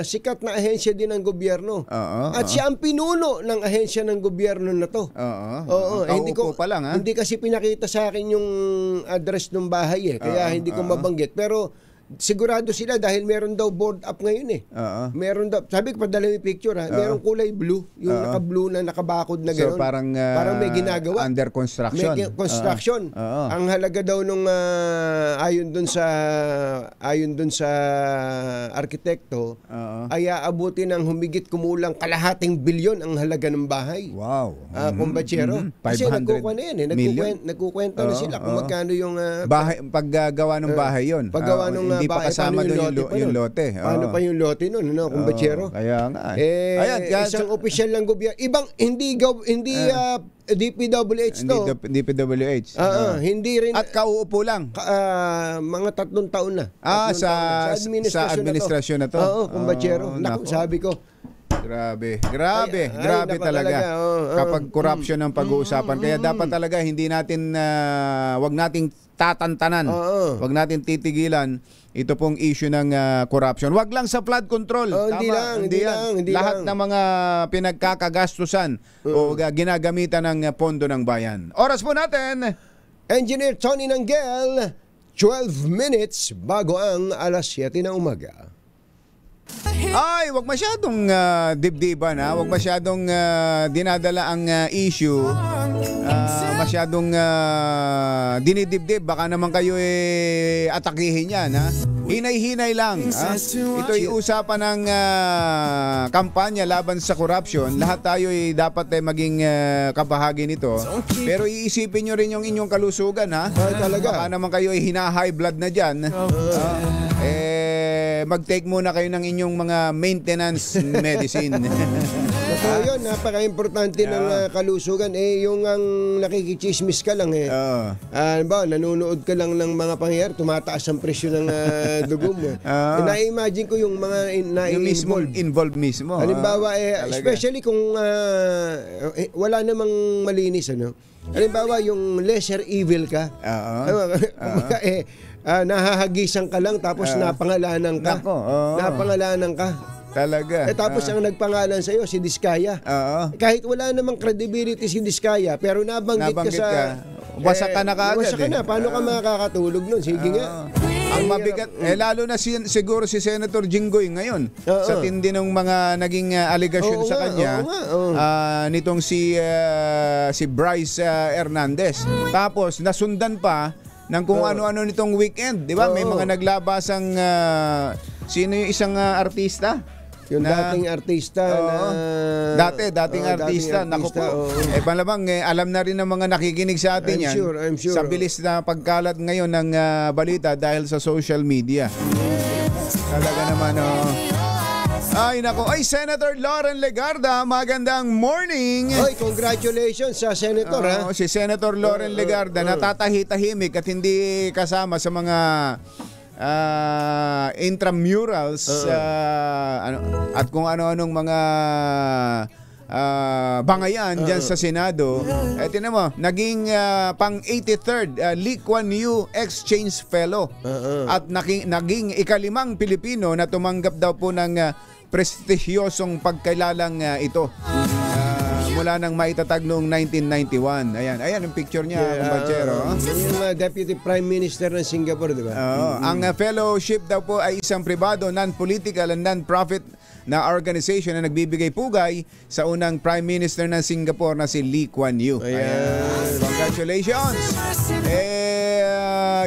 sikat na ahensya din ng gobyerno. At siya ang pinuno ng ahensya ng gobyerno na to. Kauupo pa lang, ha? Hindi kasi pinakita sa akin yung address ng bahay kaya hindi ko mabanggit. Pero sigurado sila dahil meron daw board up ngayon Meron daw, sabi ko padala yung picture meron kulay blue, yung naka-blue na nakabakod na gano'n. So parang may ginagawa. Under construction. May construction. Ang halaga daw nung ayon dun sa arkitekto ay aabuti ng humigit kumulang kalahating bilyon ang halaga ng bahay. Wow. Kumbatsero. Kasi 500 nagkukwenta na yan nagkukwenta na sila kung magkano yung bahay, paggagawa ng bahay yun. Paggawa ng hindi pa kasama doon yung lote. Paano pa yung lote nun, kumbatsero? Kaya nga. Isang opisyal ng gobyerno. Ibang, hindi DPWH to. DPWH. Hindi rin. At kauupo lang. Mga 3 taon na. Sa administrasyon na to. Oo, kumbatsero. Naku, sabi ko. Grabe talaga. Kapag corruption ang pag-uusapan. Kaya dapat talaga hindi natin, wag nating tatantanan. Wag natin titigilan ito pong issue ng corruption. Wag lang sa flood control. Hindi lang. Lahat ng mga pinagkakagastusan o ginagamitan ng pondo ng bayan. Oras po natin. Engineer Tony Nanggel, 12 minutes bago ang alas 7 ng umaga. Ay, wag masyadong dibdiban, ha. Wag masyadong dinadala ang issue. Masyadong dinidibdib. Baka naman kayo atakihin yan, ha. Hinay-hinay lang, ha? Ito'y usapan ng kampanya laban sa corruption. Lahat tayo dapat maging kabahagi nito. Pero iisipin nyo rin yung inyong kalusugan, ha. Talaga. Baka naman kayo hina-high blood na dyan. Mag-take muna kayo ng inyong mga maintenance medicine. Totoo yun, napaka-importante ng kalusugan. Yung ang nakikichismis ka lang nanonood ka lang ng mga pangyayari, tumataas ang presyo ng dugo mo. Na-imagine ko yung mga involved mismo. Halimbawa, especially kung wala namang malinis, halimbawa, yung lesser evil ka. Nahahagisan ka lang tapos napangalanan ka. Napangalanan ka. Talaga. Tapos ang nagpangalan sa iyo si Diskaya. Kahit wala namang credibility si Diskaya, pero nabanggit ka sa wasak ka na kaagad. Wasak ka na. Paano ka makakatulog nun? Sige nga. Ang mabigat, lalo na siguro si Senator Jinggoy ngayon, sa tindi ng mga naging aligasyon sa kanya, nitong si Bryce Hernandez. Tapos nasundan pa ng kung ano-ano nitong weekend, di ba? May mga naglabasang sino yung isang artista? Yung dating artista dating artista. Naku po. Malamang alam na rin ng mga nakikinig sa atin yan. I'm sure. Sa bilis na pagkalat ngayon ng balita dahil sa social media. Talaga naman, Ay, nako. Ay, Senator Loren Legarda, magandang morning. Oy, congratulations sa Senator, Si Senator Loren Legarda, natatahi-tahimik at hindi kasama sa mga intramurals at kung ano-anong mga bangayan dyan sa Senado. Tinan mo, naging pang 83rd Lee Kuan Yew Exchange Fellow at naging ikalimang Pilipino na tumanggap daw po ng prestigyosong pagkilalang ito. Mula nang maitatag noong 1991. Ayan ang picture niya, kumpatsero. Yung Deputy Prime Minister ng Singapore, di ba? Ang fellowship daw po ay isang pribado, non-political and non-profit na organization na nagbibigay pugay sa unang Prime Minister ng Singapore na si Lee Kuan Yew. Ayan. Congratulations!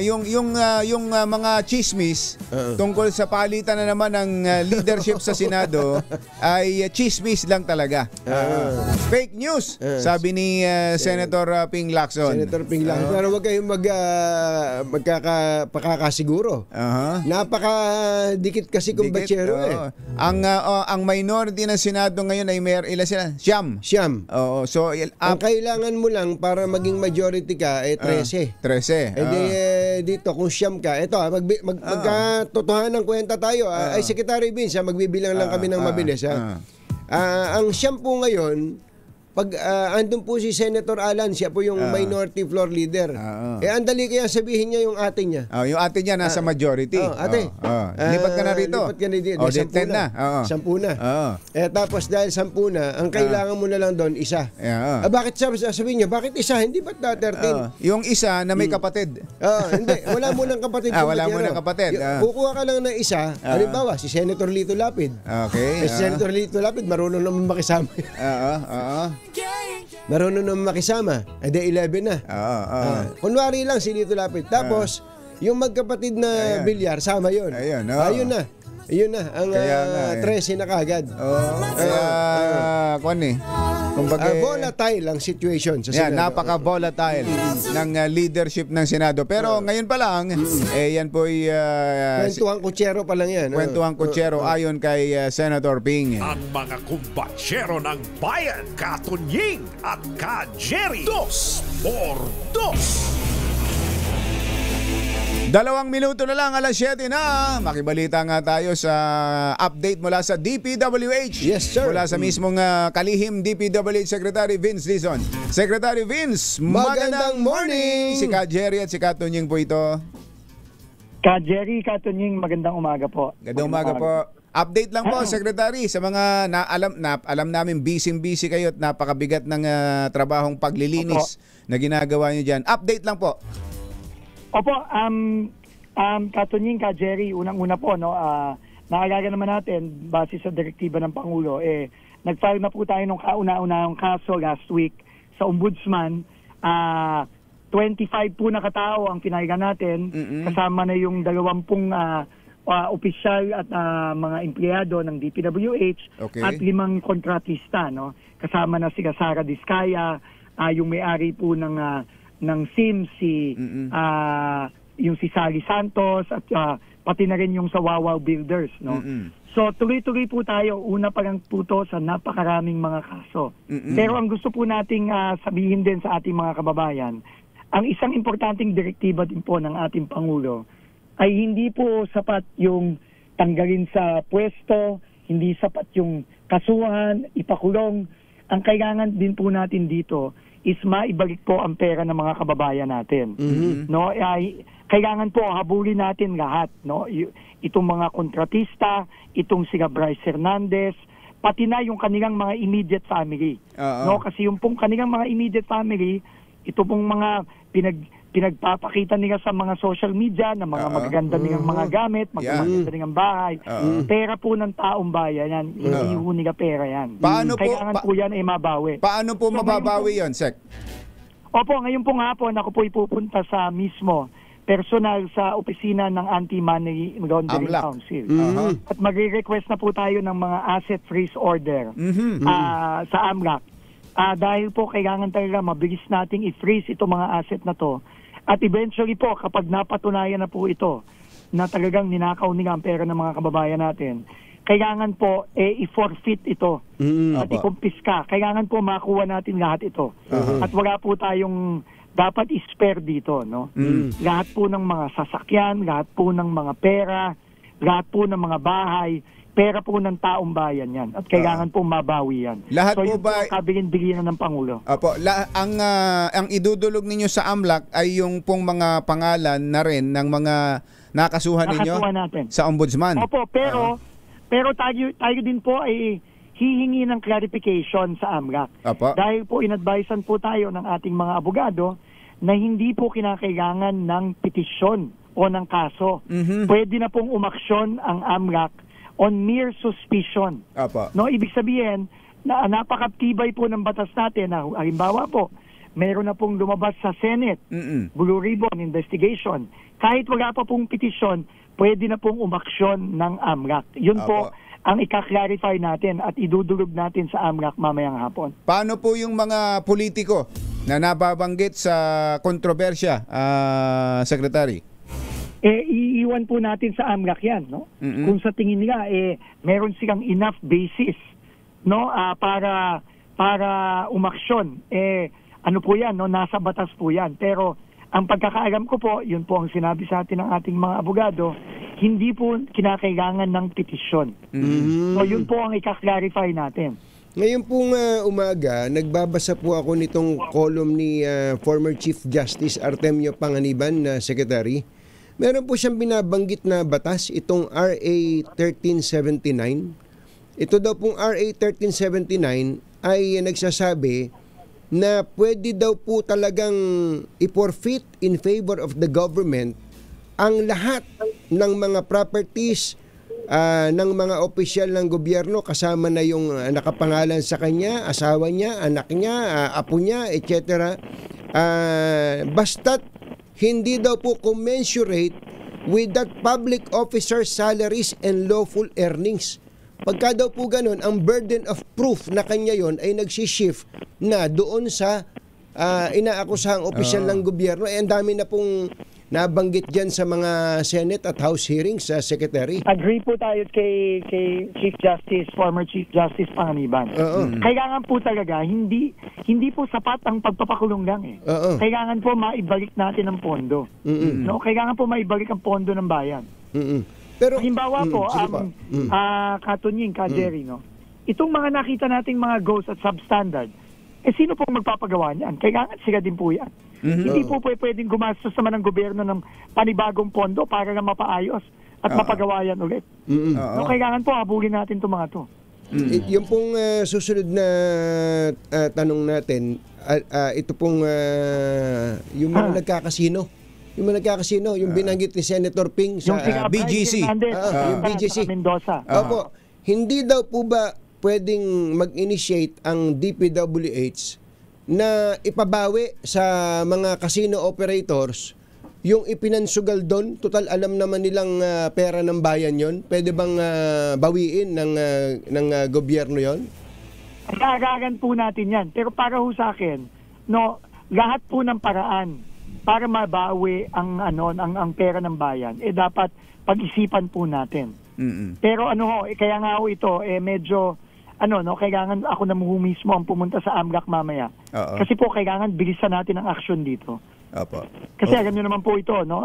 Yung mga chismis tungkol sa palitan na naman ng leadership sa Senado ay chismis lang talaga. Fake news, sabi ni Senator Ping Lacson. Senator Ping Lacson. Pero wag kayong magkakasiguro. Napakadikit kasi kumbatsero Ang minority ng Senado ngayon ay ilan sila? Siyam. Oo. So, ang kailangan mo lang para maging majority ka ay 13. 13. Dito kung siyam ka, ito magkatotohanan ng kwenta tayo. Ay Secretary Vince, magbibilang lang kami ng mabilis. Ang siyam po ngayon, pag andun po si Senator Alan, siya po yung minority floor leader. Andali kaya sabihin niya yung ate niya. Yung ate niya nasa majority. Ate. Lipat ka na rito. Lipat ka na dito. 10 na. 10 na. Tapos dahil 10 na, ang kailangan mo na lang doon, isa. Bakit sabihin niya, bakit isa? Hindi ba't 13? Yung isa na may kapatid. Hindi. Wala mo ng kapatid. Wala mo ng kapatid. Kukuha ka lang ng isa. Halimbawa, si Senator Lito Lapid. Okay. Si Senator Lito Lapid, marunong naman makisama. Marunong naman makisama. 11 na. Kunwari lang si Lito Lapid. Tapos, yung magkapatid na bilyar, sama yun. Ayun na. Ang 13 na kagad. Kumbaga, volatile ang situation sa Senado. Napaka-volatile ng leadership ng Senado. Pero ngayon pa lang, yan po ay... kwentuhang kutsero pa lang yan. Kwentuhang kutsero ayon kay Senator Ping. Ang mga kumbatsero ng bayan, Katunying at Ka-Jerry. 2x2. 2 minuto na lang, alas 7 na. Makibalita nga tayo sa update mula sa DPWH. Yes, sir. Mula sa mismong kalihim DPWH Secretary Vince Dizon. Secretary Vince, magandang morning! Si Ka-Jerry at si Katunying po ito. Ka-Jerry, Katunying, magandang umaga po. Magandang umaga po. Update lang po, Secretary, sa mga alam namin busy kayo at napakabigat ng trabahong paglilinis na ginagawa niyo dyan. Update lang po. Opo, Katunying, Ka-Jerry, unang-una po, naalala naman natin, base sa direktiba ng Pangulo, nag-file na po tayo ng kauna-unahang kaso last week sa Ombudsman. 25 po na katao ang pinailan natin, kasama na yung 20 opisyal at mga empleyado ng DPWH at 5 kontratista, no? Kasama na sila Sara Diskaya, yung may-ari po ng SIM, yung si Sally Santos at pati na rin yung sa Wawaw Builders, no? So tuloy-tuloy po tayo, una pa lang po to sa napakaraming mga kaso. Pero ang gusto po nating sabihin din sa ating mga kababayan, ang isang importanteng direktiba din po ng ating Pangulo ay hindi po sapat yung tanggalin sa pwesto, hindi sapat yung kasuhan, ipakulong. Ang kailangan din po natin dito is maibalik po ang pera ng mga kababayan natin. No, ay kailangan po habulin natin lahat, no? Itong mga kontratista, itong sila Bryce Hernandez, pati na yung kanilang mga immediate family. No, kasi yung pong kanilang mga immediate family, ito pong mga pinagpapakita nila sa mga social media na mga magaganda nilang mga gamit, magaganda nilang bahay. Pera po ng taong bayan yan. Hindi po nila pera yan. Kailangan po yan ay mabawi. Paano po mababawi yon, Sec? Opo, ngayon po nga po, ako po ipupunta sa mismo personal sa opisina ng Anti-Money Laundering Council. At magre-request na po tayo ng mga asset freeze order sa AMLAC. Dahil po kailangan talaga mabilis nating i-freeze itong mga asset na to. At eventually po, kapag napatunayan na po ito, na talagang ninakaw nila ang pera ng mga kababayan natin, kailangan po i-forfeit ito at i-confisca. Kailangan po makuha natin lahat ito. At wala po tayong dapat i-spare dito, no? Lahat po ng mga sasakyan, lahat po ng mga pera, lahat po ng mga bahay, pera po ng taong bayan yan. At kailangan po mabawi yan. Lahat so, po ba kabilin-bilinan ng Pangulo? Opo, ang idudulog ninyo sa AMLAC ay yung pong mga pangalan na rin ng mga nakasuhan ninyo natin sa Ombudsman. Opo, pero Pero tayo din po ay hihingi ng clarification sa AMRAC. Apa. Dahil po inadvisean po tayo ng ating mga abogado na hindi po kinakailangan ng petisyon o ng kaso. Pwede na pong umaksyon ang AMRAC on mere suspicion. Apa. No, ibig sabihin na napakatibay po ng batas natin na halimbawa po, meron na pong lumabas sa Senate, Blue Ribbon investigation. Kahit wala pa pong petisyon, pwede na pong umaksyon ng AMRAC. Yun po ang ika-clarify natin at idudulog natin sa AMRAC mamayang hapon. Paano po yung mga politiko na nababanggit sa kontrobersya, Secretary? Iiwan po natin sa AMRAC yan, no? Kung sa tingin nila meron silang enough basis, no, para umaksyon. Ano po yan, no? Nasa batas po yan. Pero ang pagkakaalam ko po, yun po ang sinabi sa atin ng ating mga abogado, hindi po kinakailangan ng petisyon. So yun po ang ika-clarify natin. Ngayon pong umaga, nagbabasa po ako nitong column ni former Chief Justice Artemio Panganiban na Secretary. Meron po siyang binabanggit na batas, itong RA 1379. Ito daw pong RA 1379 ay nagsasabi na pwede daw po talagang i-forfeit in favor of the government ang lahat ng mga properties ng mga opisyal ng gobyerno, kasama na yung nakapangalan sa kanya, asawa niya, anak niya, apo niya, etc. Basta't hindi daw po commensurate with that public officer's salaries and lawful earnings. Pagka daw po ganun, ang burden of proof na kanya yon ay nagsishift na doon sa inaakusahang opisyal ng gobyerno. Ang dami na pong nabanggit dyan sa mga Senate at House hearings sa Secretary. Agree po tayo kay Chief Justice, former Chief Justice Panganiban. Kailangan po talaga, hindi po sapat ang pagpapakulong lang eh. Kailangan po maibalik natin ang pondo. No? Kailangan po maibalik ang pondo ng bayan. Pero halimbawa po, Katunying, Jerry, no? Itong mga nakita nating mga ghosts at substandard, sino po magpapagawa niyan? Kailangan sila din po yan. Hindi po pwedeng gumastos naman ng gobyerno ng panibagong pondo para na mapaayos at mapagawa yan ulit. No, kailangan po habulin natin itong mga to. Yung pong susunod na tanong natin, ito pong yung mga nagkakasino. Yung mga nagkakasino, yung binanggit ni Senator Ping sa BGC. Yung BGC. Mendoza. Opo, hindi daw po ba pwedeng mag-initiate ang DPWH na ipabawi sa mga casino operators yung ipinansugal doon? Total, alam naman nilang pera ng bayan yon. Pwede bang bawiin ng gobyerno yon? Kagagan po natin yan. Pero para ho sa akin, no, lahat po ng paraan para mabawi ang pera ng bayan, dapat pag-isipan po natin. Pero kaya nga ho ito, medyo kailangan ako na mismo ang pumunta sa AMRAC mamaya. Kasi po kailangan bilisan natin ang aksyon dito. Kasi alam niyo naman po ito, no?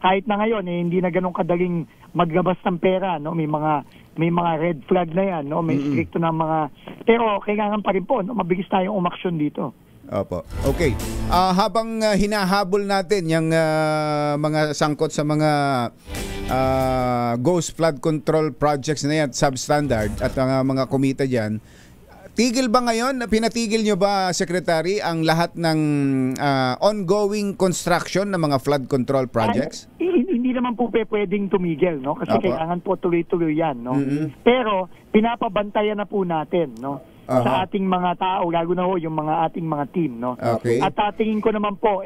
Kahit na ngayon hindi na ganun kadaling maglabas ng pera, no? May mga red flag na yan, no? May stricto na mga, pero kailangan pa rin po, no? Mabilis tayong umaksyon dito. Opo. Okay. Habang hinahabol natin yung mga sangkot sa mga ghost flood control projects na yan, substandard at mga komite dyan, tigil ba ngayon, pinatigil nyo ba, Secretary, ang lahat ng ongoing construction ng mga flood control projects? Hindi naman po pwedeng tumigil, no? Kasi kailangan po tuloy-tuloy yan, no? Pero pinapabantayan na po natin, no? Sa ating mga tao, lalo na ho yung mga ating mga team, no? Okay. At tingin ko naman po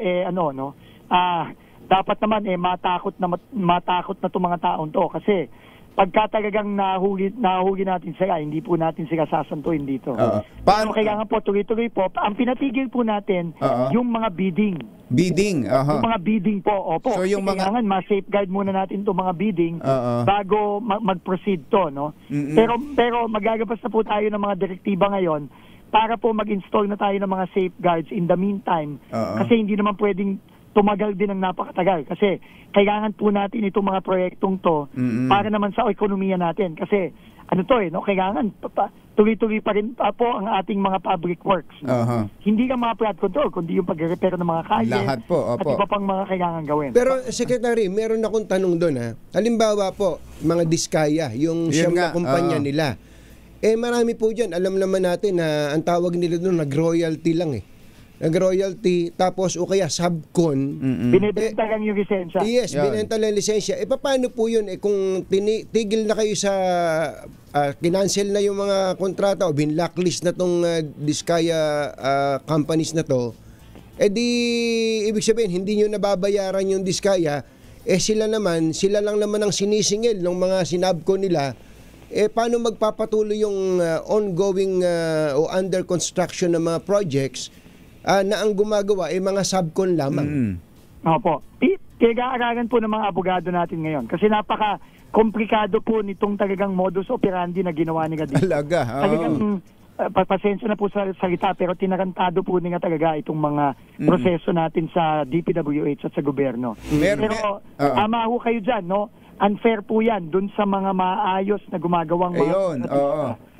dapat naman matakot na itong mga taong to, kasi pagka talagang nahuli natin sila, hindi po natin sila sasantuin dito. Paano kailangan po tuloy-tuloy po? Ang pinatigil po natin yung mga bidding. Yung mga bidding po. Opo. So yung kailangan ma-safeguard muna natin itong mga bidding bago mag-proceed to, no? Pero magagabas na po tayo ng mga direktiba ngayon para po mag-install na tayo ng mga safeguards in the meantime. Kasi hindi naman pwedeng tumagal din ng napakatagal, kasi kailangan po natin itong mga proyektong to para naman sa ekonomiya natin, kasi ano to no, kailangan tuloy-tuloy pa rin po ang ating mga public works. No? Hindi lang mga flood control, kundi yung pag-repair ng mga kalye. Lahat po, at iba pang mga kailangan gawin. Pero Secretary, meron akong tanong doon ha. Halimbawa po, mga Diskaya, yung siyam na kumpanya nila. Marami po dyan. Alam naman natin na ang tawag nila doon, nag-royalty lang nag-royalty, tapos o kaya subcon. Binibenta lang yung lisensya. Yes, binenta lang lisensya. Paano po yun? Kung tigil na kayo sa kinancel na yung mga kontrata o binlacklist na tong Diskaya companies na to, di ibig sabihin, hindi nyo nababayaran yung Diskaya, sila lang naman ang sinisingil ng mga sinabcon nila. Paano magpapatuloy yung ongoing o under construction ng mga projects na ang gumagawa mga subcon lamang? Opo. Pinag-aaralan po ng mga abogado natin ngayon kasi napaka-komplikado po nitong talagang modus operandi na ginawa nila dito. Talaga? Talagang pasensya na po sa salita pero tinarantado po nila talaga itong mga proseso natin sa DPWH at sa gobyerno. Pero tama ho kayo dyan, no? Unfair po yan dun sa mga maayos na gumagawang mga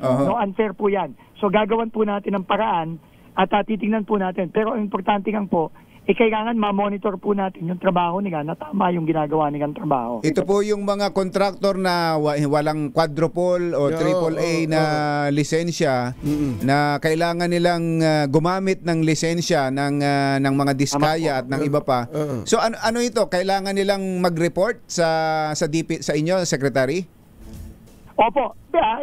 no, unfair po yan. So gagawan po natin ng paraan at titingnan po natin. Pero ang importante lang po, kailangan ma-monitor po natin yung trabaho nila na tama yung ginagawa nilang trabaho. Ito po yung mga contractor na walang quadruple o triple A na lisensya na kailangan nilang gumamit ng lisensya ng mga Diskaya at ng iba pa. So ano ito? Kailangan nilang mag-report sa inyo, Secretary? Opo.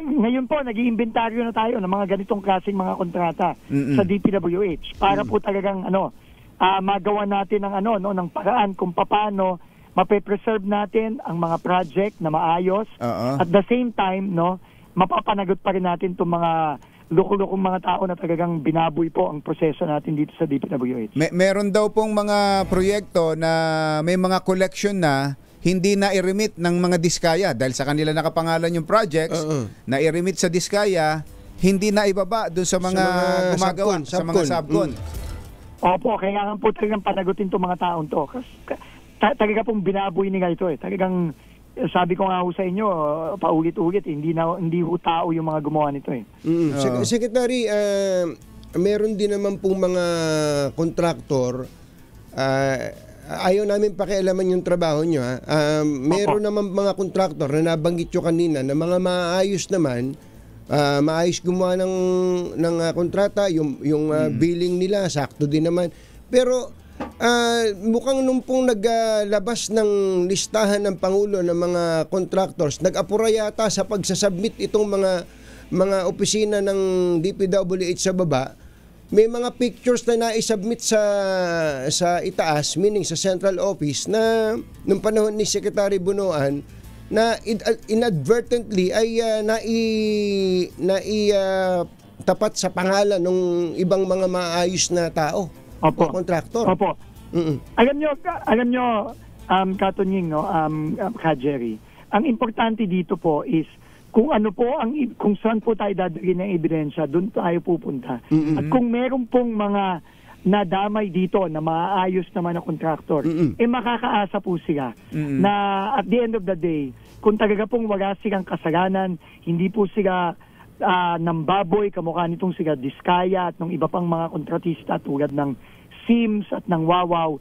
Ngayon po, nag-iimbentaryo na tayo ng mga ganitong klaseng mga kontrata sa DPWH para po talagang magawa natin ng paraan kung paano mape-preserve natin ang mga project na maayos. At the same time, mapapanagot pa rin natin itong mga loko-lokong mga tao na talagang binaboy po ang proseso natin dito sa DPWH. Meron daw pong mga proyekto na may mga collection na hindi na i-remit ng mga Diskaya dahil sa kanila nakapangalan yung projects na i-remit sa Diskaya, hindi na ibaba doon sa mga gumagawa, sa mga subcon. Opo, kailangan po talagang panagutin itong mga taong to. Talaga pong binaboy nila ito Talagang, sabi ko nga ho sa inyo, paulit-ulit, hindi ho tao yung mga gumawa nito Secretary, meron din naman pong mga kontraktor, ayaw namin pakialaman yung trabaho nyo. Meron naman mga kontraktor na nabanggit nyo kanina na mga maayos naman, maayos gumawa ng kontrata, yung billing nila, sakto din naman. Pero mukhang nung pong naglabas ng listahan ng Pangulo ng mga contractors, nag-apura yata sa pagsasubmit itong mga opisina ng DPWH sa baba. May mga pictures na naisubmit sa itaas, meaning sa central office, na nung panahon ni Secretary Bunoan, na inadvertently ay tapat sa pangalan ng ibang mga maayos na tao o kontraktor. Opo. Alam nyo, Katunying, Ka Jerry, ang importante dito po is kung kung saan po tayo dadalhin ng ebidensya, doon tayo pupunta. At kung meron pong mga nadamay dito na maayos naman na kontraktor, makakaasa po sila na at the end of the day, kung talaga pong wala silang kasalanan, hindi po sila nambaboy, kamukha nitong sila Diskaya at ng iba pang mga kontratista tulad ng Sims at ng Wawaw,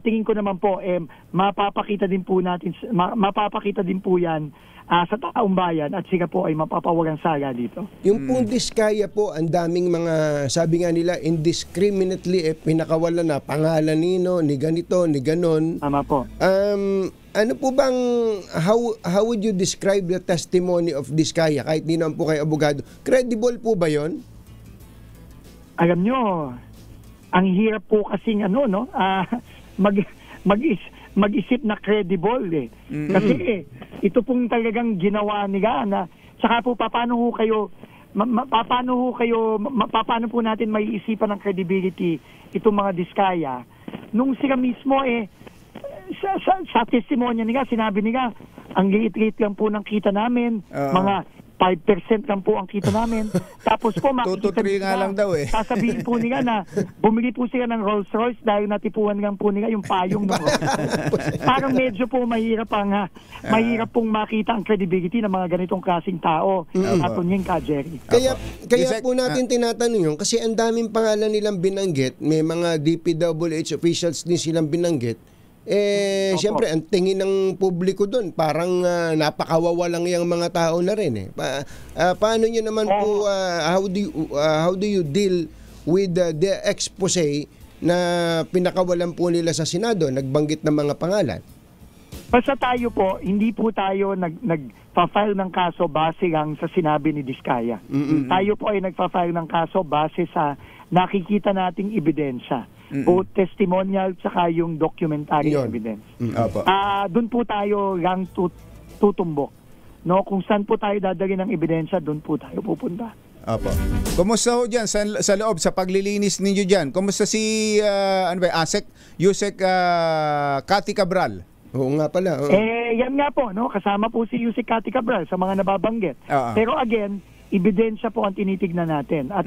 tingin ko naman po, mapapakita din po yan sa taong bayan at sila po ay mapapawalang sala dito. Yung pong Diskaya po, ang daming mga, sabi nga nila, indiscriminately pinakawalan na pangalan nino, ni ganito, ni ganon. Tama po. Ano po bang, how would you describe the testimony of Diskaya kahit di naman po kayo abogado? Credible po ba yon? Alam nyo, ang hirap po kasing mag-isip na credible Kasi ito pong talagang ginawa nila na saka po paano po natin may isipan ng credibility itong mga Diskaya nung sila mismo sa testimonya nila sinabi nila ang liit-liit lang po ng kita namin mga 5% lang po ang kita namin. Tapos po, 2 to 3 nga lang daw eh. Sasabihin po nila na bumili po sila ng Rolls Royce dahil natipuan lang po nila yung payong ng Rolls Royce. Parang medyo po mahirap pong makita ang credibility ng mga ganitong klaseng tao at unyeng ka, Jerry. Kaya Isaac, po natin tinatanong yun kasi ang daming pangalan nilang binanggit, may mga DPWH officials din silang binanggit. Siyempre, ang tingin ng publiko doon, parang napakawawalang yung mga tao na rin. Paano nyo naman po, how do you deal with the expose na pinakawalan po nila sa Senado, nagbanggit ng mga pangalan? Basta tayo po, hindi po tayo nagpa-file ng kaso base lang sa sinabi ni Diskaya. Tayo po ay nagpa-file ng kaso base sa nakikita nating ebidensya. Both testimonial tsaka yung documentary evidence. Doon po tayo lang tutumbok. No, kung saan po tayo dadalhin ng ebidensya, doon po tayo pupunta. Opo. Kumusta ho dyan sa loob, sa paglilinis ninyo dyan? Kumusta si Yusek Cathy Cabral? Oo nga pala. Yan nga po, no? Kasama po si Yusek Cathy Cabral sa mga nababanggit. Pero again, ebidensya po ang tinitignan natin. At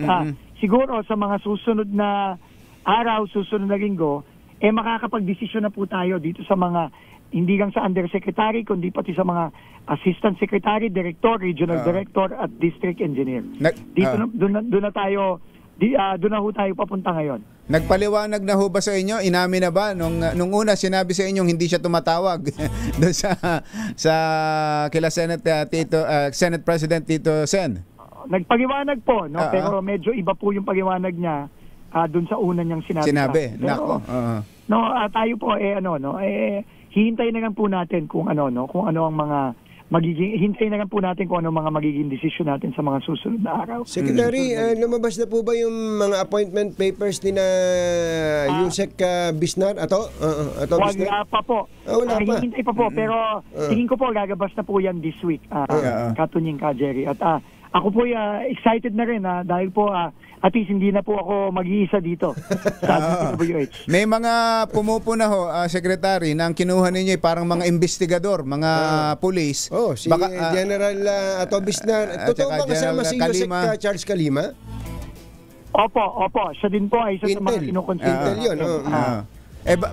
siguro sa mga susunod na araw, susunod na linggo, makakapag-desisyon na po tayo dito sa mga, hindi lang sa undersecretary, kundi pati sa mga assistant secretary, director, regional director, at district engineer. Doon na ho tayo papunta ngayon. Nagpaliwanag na ho ba sa inyo? Inamin na ba? Nung una, sinabi sa inyo hindi siya tumatawag doon sa kila Senate President Tito Sen? Nagpaliwanag po, no? Pero medyo iba po yung paliwanag niya doon sa una niyang sinabi. Nako. Tayo po hihintay na lang po natin kung ano ang mga hintayin na lang po natin kung ano mga magiging desisyon natin sa mga susunod na araw. Secretary, lumabas na po ba yung mga appointment papers ni na Yusek Bisnar? Wala pa po. Wala pa. Hihintay pa po, pero tingin ko po gagabas na po yan this week. Katunying ka, Jerry. At ako po excited na rin dahil po at least hindi na po ako mag-iisa dito sa DPWH. May mga pumupuna ho, Secretary, na ang kinuha ninyo parang mga investigador, mga police. Si General Ato Bisnar. Totoo ba kasama si Yusek Charles Calima? Opo. Siya din po ay isa sa mga kinukonsinta. Intel yun.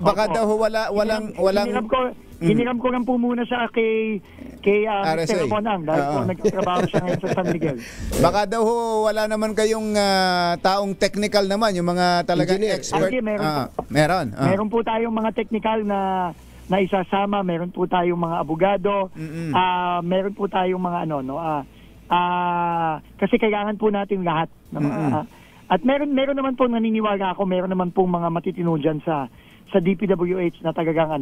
Baka daw walang hiniram ko lang po muna siya kay Mr. Monang dahil po nagtatrabaho siya ngayon sa San Miguel. Baka daw wala naman kayong taong technical naman, yung mga talagang expert. Meron. Meron po tayong mga technical na isasama, meron po tayong mga abogado, meron po tayong mga kasi kailangan po natin lahat ng mga at meron naman po, naniniwala ako, meron naman po mga matitino dyan sa DPWH na talagang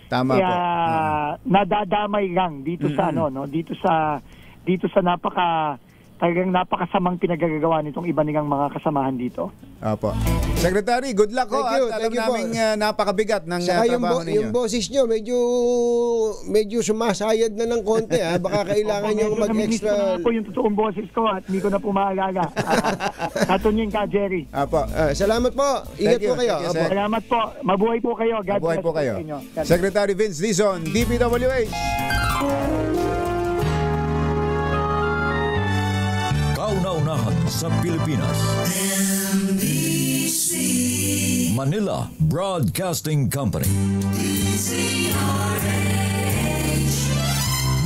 tama po. Nadadamay lang dito sa dito sa talagang napakasamang pinagagawa nitong iba nilang mga kasamahan dito. Opo. Secretary, good luck ho. At alam namin napakabigat ng trabaho ninyo. Yung boses nyo, medyo sumasayad na ng konti. Baka kailangan nyo mag-extra. Opo, yung totoong boses ko at hindi ko na po maalala. Katunying ka, Jerry. Opo. Salamat po. Ingat po kayo. Salamat po. Mabuhay po kayo. God Mabuhay bless po kayo. Inyo. Secretary Vince Dizon, DPWH. Kauna-unahan sa Pilipinas. Manila Broadcasting Company.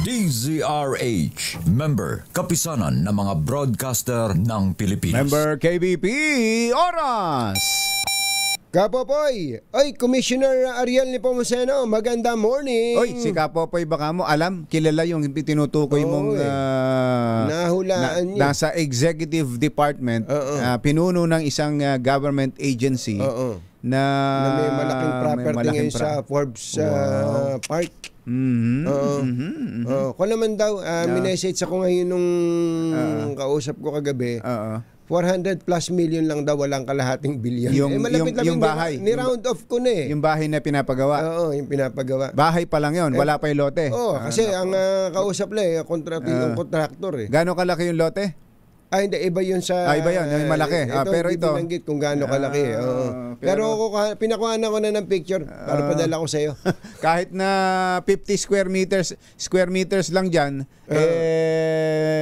DZRH. Member, kapisanan ng mga broadcaster ng Pilipinas. Member KBP, oras! Kapopoy! Ay, Commissioner Ariel Nepomuceno, maganda morning! Oy, si Kapopoy, baka mo alam, kilala yung tinutukoy mong nahulaan niya. Nasa executive department, pinuno ng isang government agency na may malaking property ngayon sa Forbes Park. Kung naman daw, minessage ako ngayon nung kausap ko kagabi, 400 plus million lang daw, walang kalahating billion. Yung bahay. Ni-round off ko na eh. Yung bahay na pinapagawa. Oo, yung pinapagawa. Bahay pa lang yun, wala pa yung lote. Oo, kasi ang kausap lang, yung contractor eh. Gano'ng kalaki yung lote? Hindi, iba yun sa... Iba yun, yung malaki. Pero hindi ito... binanggit kung gaano kalaki. Pero pinakuha ko na ng picture para padala ko sa'yo. Kahit na 50 square meters lang dyan,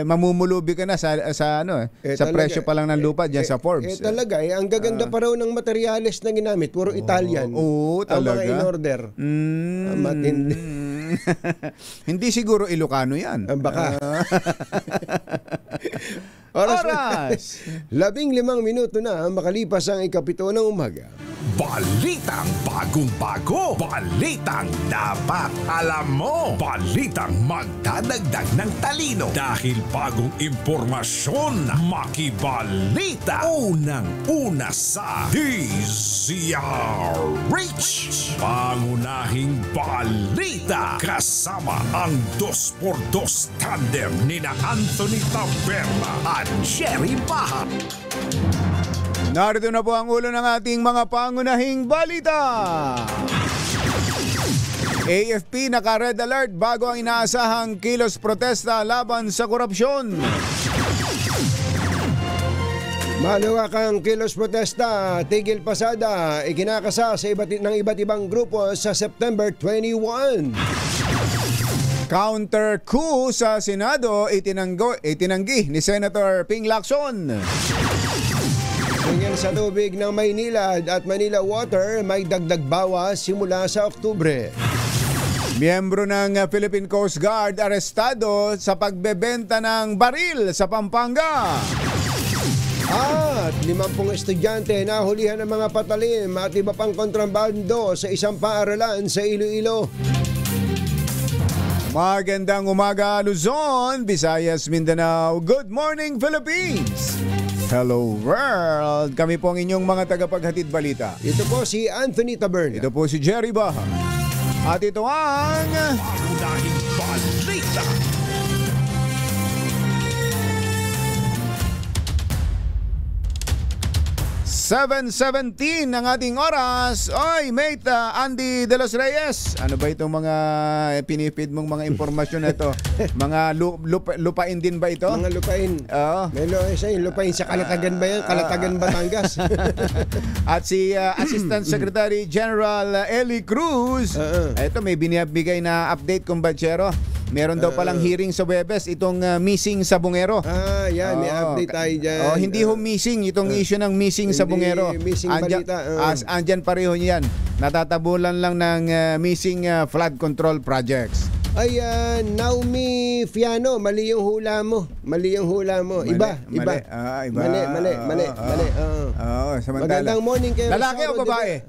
mamumulubi ka na sa talaga, presyo pa lang ng lupa dyan sa Forbes. Talaga, ang gaganda pa raw ng materyales na ginamit. Puro Italian. Oo, talaga. Ang mga in-order. Matindi. Hindi siguro Ilocano yan. Baka. Oras! 15 minuto na makalipas ang 7 ng umaga. Balitang bagong-bago. Balitang dapat alam mo. Balitang magdadagdag ng talino. Dahil bagong impormasyon, makibalita. Unang-una sa DZRH. Pangunahing balita. Kasama ang 2x2 tandem nina Anthony Taberna at Jerry Baha. Narito na po ang ulo ng ating mga pangunahing balita. AFP naka-red alert bago ang inaasahang kilos protesta laban sa korupsyon. Malawakang kilos protesta, tigil pasada, ikinakasa sa ng iba't ibang grupo sa September 21. Counter coup sa Senado itinanggi ni Senator Ping Lacson. Tingin sa tubig ng Maynila at Manila Water, may dagdag bawas simula sa Oktubre. Miyembro ng Philippine Coast Guard arestado sa pagbebenta ng baril sa Pampanga. At 50 estudyante nahulihan ng mga patalim at iba pang kontrabando sa isang paaralan sa Iloilo. Magandang umaga Luzon, Visayas, Mindanao. Good morning Philippines. Hello world. Kami po ang inyong mga tagapaghatid balita. Ito po si Anthony Taberna. Ito po si Jerry Baha. At ito ang Pangunahing balita. 7:17 ang ating oras. Oy, mate, Andy De Los Reyes. Ano ba itong mga pinipid mong mga impormasyon na ito? Mga lupain din ba ito? Mga lupain. Oo. Lupain sa Kalatagan ba yan? Kalatagan, Batangas. At si Assistant Secretary General Eli Cruz. Ito, may binibigay na update, kumbachero. Meron daw palang hearing sa Webes itong missing sa Bungero. Yan, may update tayo dyan. Hindi missing itong issue ng missing sa Bungero. Missing balita. Andyan pareho niyan. Natatabulan lang ng missing flood control projects. Ayan, Naomi Fiano, mali yung hula mo. Iba. Mali. Magandang morning kayo. Lalaki o babae?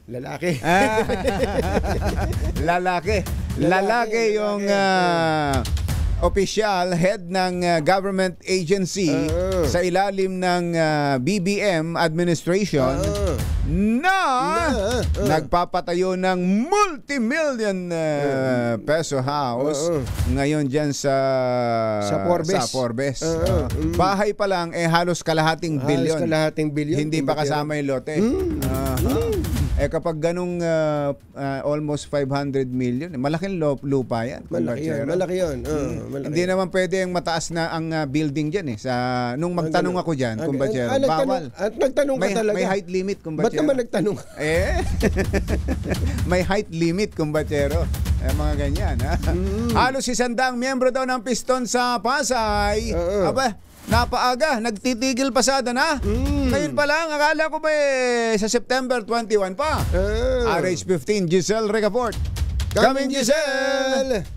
Lalaki. Lalaki yung official head ng government agency sa ilalim ng BBM administration na nagpapatayo ng multi-million peso house ngayon dyan sa Forbes. Bahay pa lang halos kalahating bilyon. Hindi pa kasama yung lote. Kapag ganung almost 500 million, malaking lupa yan. Malaki yun. Hindi naman pwede yung mataas na ang building dyan nung magtanong ako dyan, kumbachero, bawal. At nagtanong ka talaga. May height limit, kumbachero. Ba't naman nagtanong? May height limit, kumbachero. Mga ganyan. Halos 100 miyembro daw ng piston sa Pasay. Aba, napaaga, nagtitigil pasada na. Ngayon pa lang, akala ko ba sa September 21 pa. RH15, Giselle Recaport. Coming, Giselle!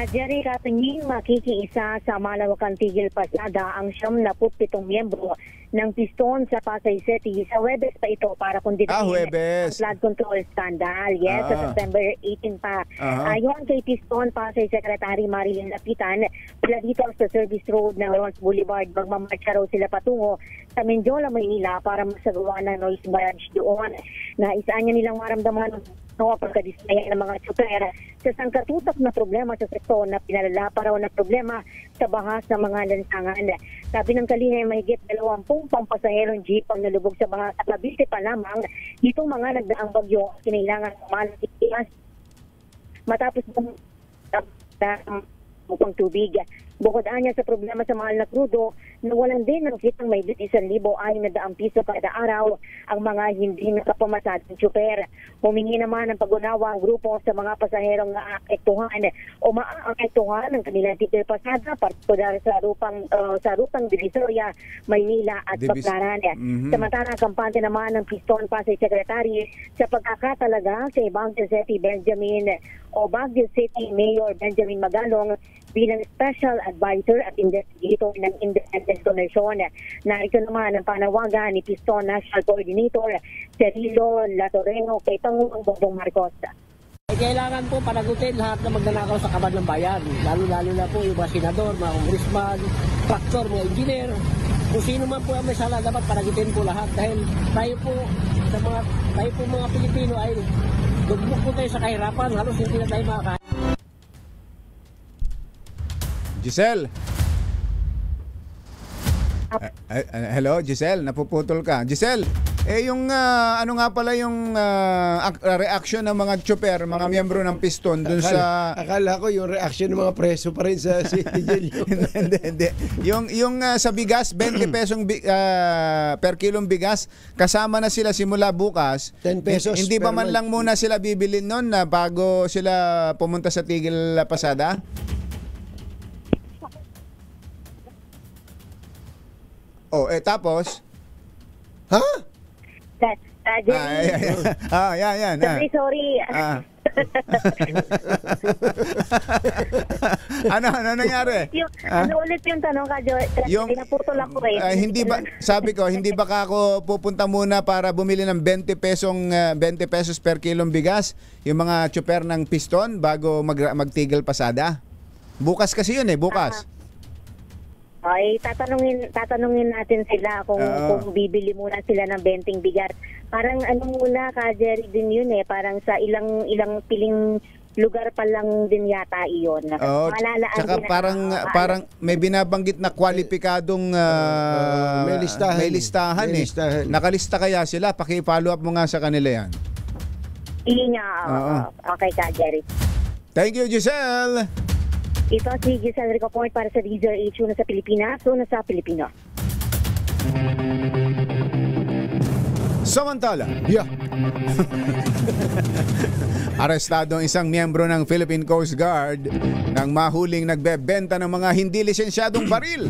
Jerry, katingin makikiisa sa malawakang tigil pasada ang 77 miyembro ng piston sa Pasay City. Sa Huwebes pa ito para kunditahin ang flood control scandal. Yes, sa September 18 pa. Ayon kay Piston Pasay Secretary Marilyn Lapitan, sila dito sa Service Road ng Lawrence Boulevard, magmamarcha raw sila patungo sa Mendiola, Maynila para masagawa ng noise barrage doon. Naisaan niya nilang maramdaman pagkadismaya ng mga tsuper sa sangkatutak na problema sa sektor na pinalala pa raw na problema sa bahas ng mga lansangan. Sabi ng kalihim, mahigit 20 pampasaherong jeep ang nalubog sa bahas at Cavite pa lamang itong mga nagdaang bagyo kinailangan malatigas matapos upang tubig. Bukod anya sa problema sa mahal na krudo, nawalan din ng kitang may 1,600 piso kada araw ang mga hindi nakapamasadang tsuper. Humingi naman ng pag-unawa ang grupo sa mga pasaherong naapektuhan o maapektuhan ng kanilang titil pasada partikular sa rutang Divisoria, Maynila at Baclaran. Samantala, kampante naman ng Piston Pasay Secretary sa pagkakatalaga kay Baguio City Mayor Benjamin Magalong bilang Special Advisor at Investigator ng Independent Commission. Narito naman ang panawagan ni Piston National Coordinator Cirilo Latoreno kay Pangulong Bongbong Marcos. Kailangan po panagutin lahat na magnanakaw sa kaban ng bayan. Lalo-lalo na po yung mga senador, mga congressman, traktor, mga engineer. Kung sino man po ang may sala, dapat panagutin po lahat. Dahil tayo po mga Pilipino ay lugmok po tayo sa kahirapan. Halos hindi na tayo makakain. Giselle. Hello, Giselle. Napuputol ka. Giselle, yung ano nga pala yung reaction ng mga tsuper, mga miyembro ng Piston dun sa... Akala ko yung reaction ng mga preso pa rin sa Sigelio. Hindi. Yung sa bigas, 20 pesong per kilong bigas, kasama na sila simula bukas. 10 pesos. Hindi ba man lang muna sila bibilin nun na bago sila pumunta sa Tigil Pasada? Tapos? Ha? Yan. Sorry. Ano nangyari? Ano ulit yung tanong ka, Joy? Naputol ako hindi ba, sabi ko, hindi ba ako pupunta muna para bumili ng 20 pesos per kilong bigas, yung mga tsuper ng Piston bago magtigil pasada? Bukas kasi yun bukas. Ay, tatanungin natin sila kung bibili muna sila ng 20 bigas. Parang muna ka, Jerry, din yun parang sa ilang piling lugar pa lang din yata iyon. Tsaka parang may binabanggit na kwalipikadong may listahan. Nakalista kaya sila? Paki-follow up mo nga sa kanila yan. Okay ka, Jerry. Thank you, Giselle. Ito si Giselle Ricoport para sa Deezer H, una sa Pilipinas, una sa Pilipino. Samantala, arestado ang isang miyembro ng Philippine Coast Guard nang mahuling nagbebenta ng mga hindi lisensyadong baril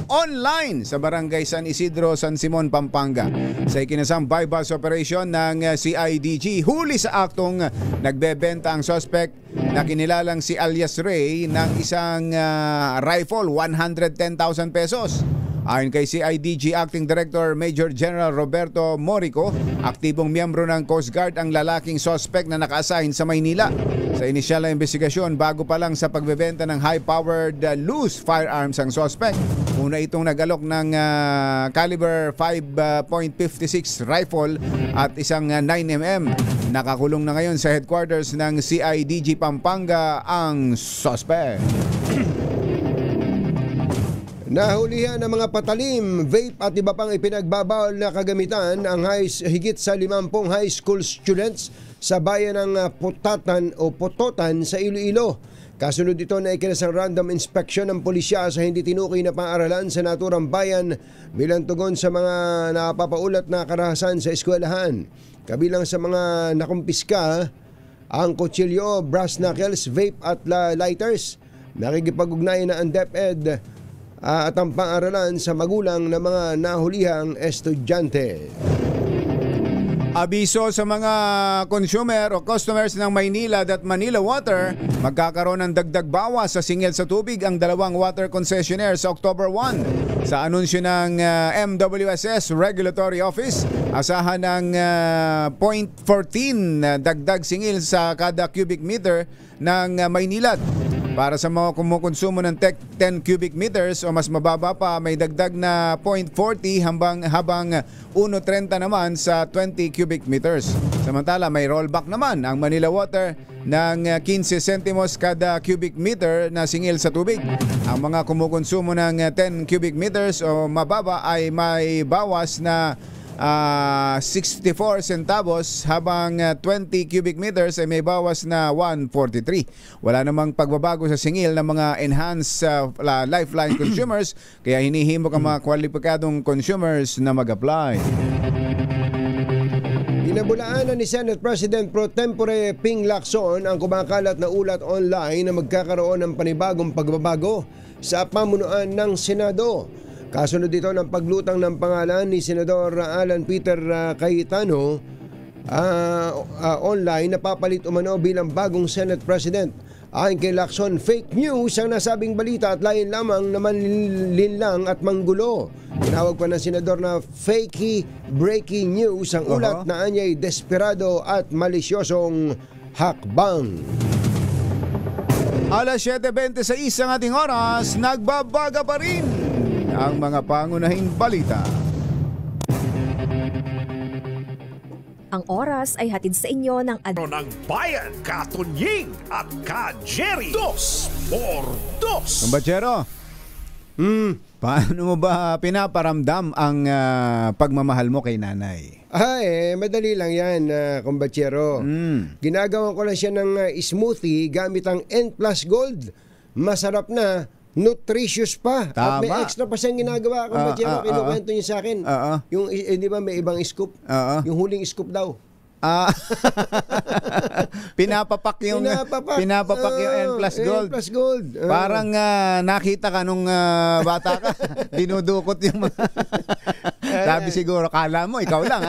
online sa barangay San Isidro, San Simon, Pampanga. Sa ikinasang bypass operation ng CIDG, huli sa aktong nagbebenta ang suspect na kinilalang si alias Ray ng isang rifle, 110,000 pesos. Ayon kay CIDG Acting Director Major General Roberto Morico, aktibong miyembro ng Coast Guard ang lalaking suspect na naka-assign sa Maynila. Sa inisyal na investigasyon, bago pa lang sa pagbebenta ng high-powered loose firearms ang suspect, una itong nag-alok ng caliber 5.56 rifle at isang 9mm. Nakakulong na ngayon sa headquarters ng CIDG Pampanga ang suspect. Nahulihan ng mga patalim, vape at iba pang ipinagbabawal na kagamitan ang higit sa 50 high school students sa bayan ng Pototan sa Iloilo. Kasunod ito na ikinasang random inspection ng pulisya sa hindi tinukoy na paaralan sa naturang bayan bilang tugon sa mga napapaulat na karahasan sa eskwelahan. Kabilang sa mga nakumpiska ang kutsilyo, brass knuckles, vape at lighters. Nakikipag-ugnayan na ang DepEd at ang pang-aralan sa magulang ng mga nahulihang estudyante. Abiso sa mga consumer o customers ng Maynilad at Manila Water, magkakaroon ng dagdag bawas sa singil sa tubig ang dalawang water concessionaire sa October 1. Sa anunsyo ng MWSS Regulatory Office, asahan ng 0.14 dagdag singil sa kada cubic meter ng Maynilad. Para sa mga kumukonsumo ng 10 cubic meters o mas mababa pa, may dagdag na 0.40 habang 1.30 naman sa 20 cubic meters. Samantala, may rollback naman ang Manila Water ng 15 centimos kada cubic meter na singil sa tubig. Ang mga kumukonsumo ng 10 cubic meters o mababa ay may bawas na 64 centavos, habang 20 cubic meters ay may bawas na 143. Wala namang pagbabago sa singil ng mga enhanced lifeline consumers, kaya hinihimok ang mga kwalipikadong consumers na mag-apply. Inabulaanan ni Senate President Pro Tempore Ping Lacson ang kumakalat na ulat online na magkakaroon ng panibagong pagbabago sa pamunuan ng Senado. Kasunod dito ng paglutang ng pangalan ni Senador Alan Peter Cayetano online na papalit umano bilang bagong Senate President. Ayon kay Lacson, fake news ang nasabing balita at lain lamang na manlinlang at manggulo. Tinawag pa ng senador na fakey breaking news ang ulat na anyay desperado at malisyosong hakbang. Alas 7:26 ang ating oras, nagbabaga pa rin ang mga pangunahing balita. Ang oras ay hatid sa inyo ng ng bayan, Katunying at Ka-Jerry. 2x2. Kumbachero, paano mo ba pinaparamdam ang pagmamahal mo kay nanay? Madali lang yan, kumbachero. Ginagawa ko lang siya ng smoothie gamit ang N+ Gold. Masarap na, nutritious pa. Tama. At may extra pa siyang ginagawa. Kumbachero, kinukwento niya sa akin. Yung, di ba may ibang scoop? Yung huling scoop daw. Pinapapak yung N+ Gold. N+ Gold. Parang nakita ka nung bata ka, dinudukot yung sabi siguro, kala mo ikaw lang.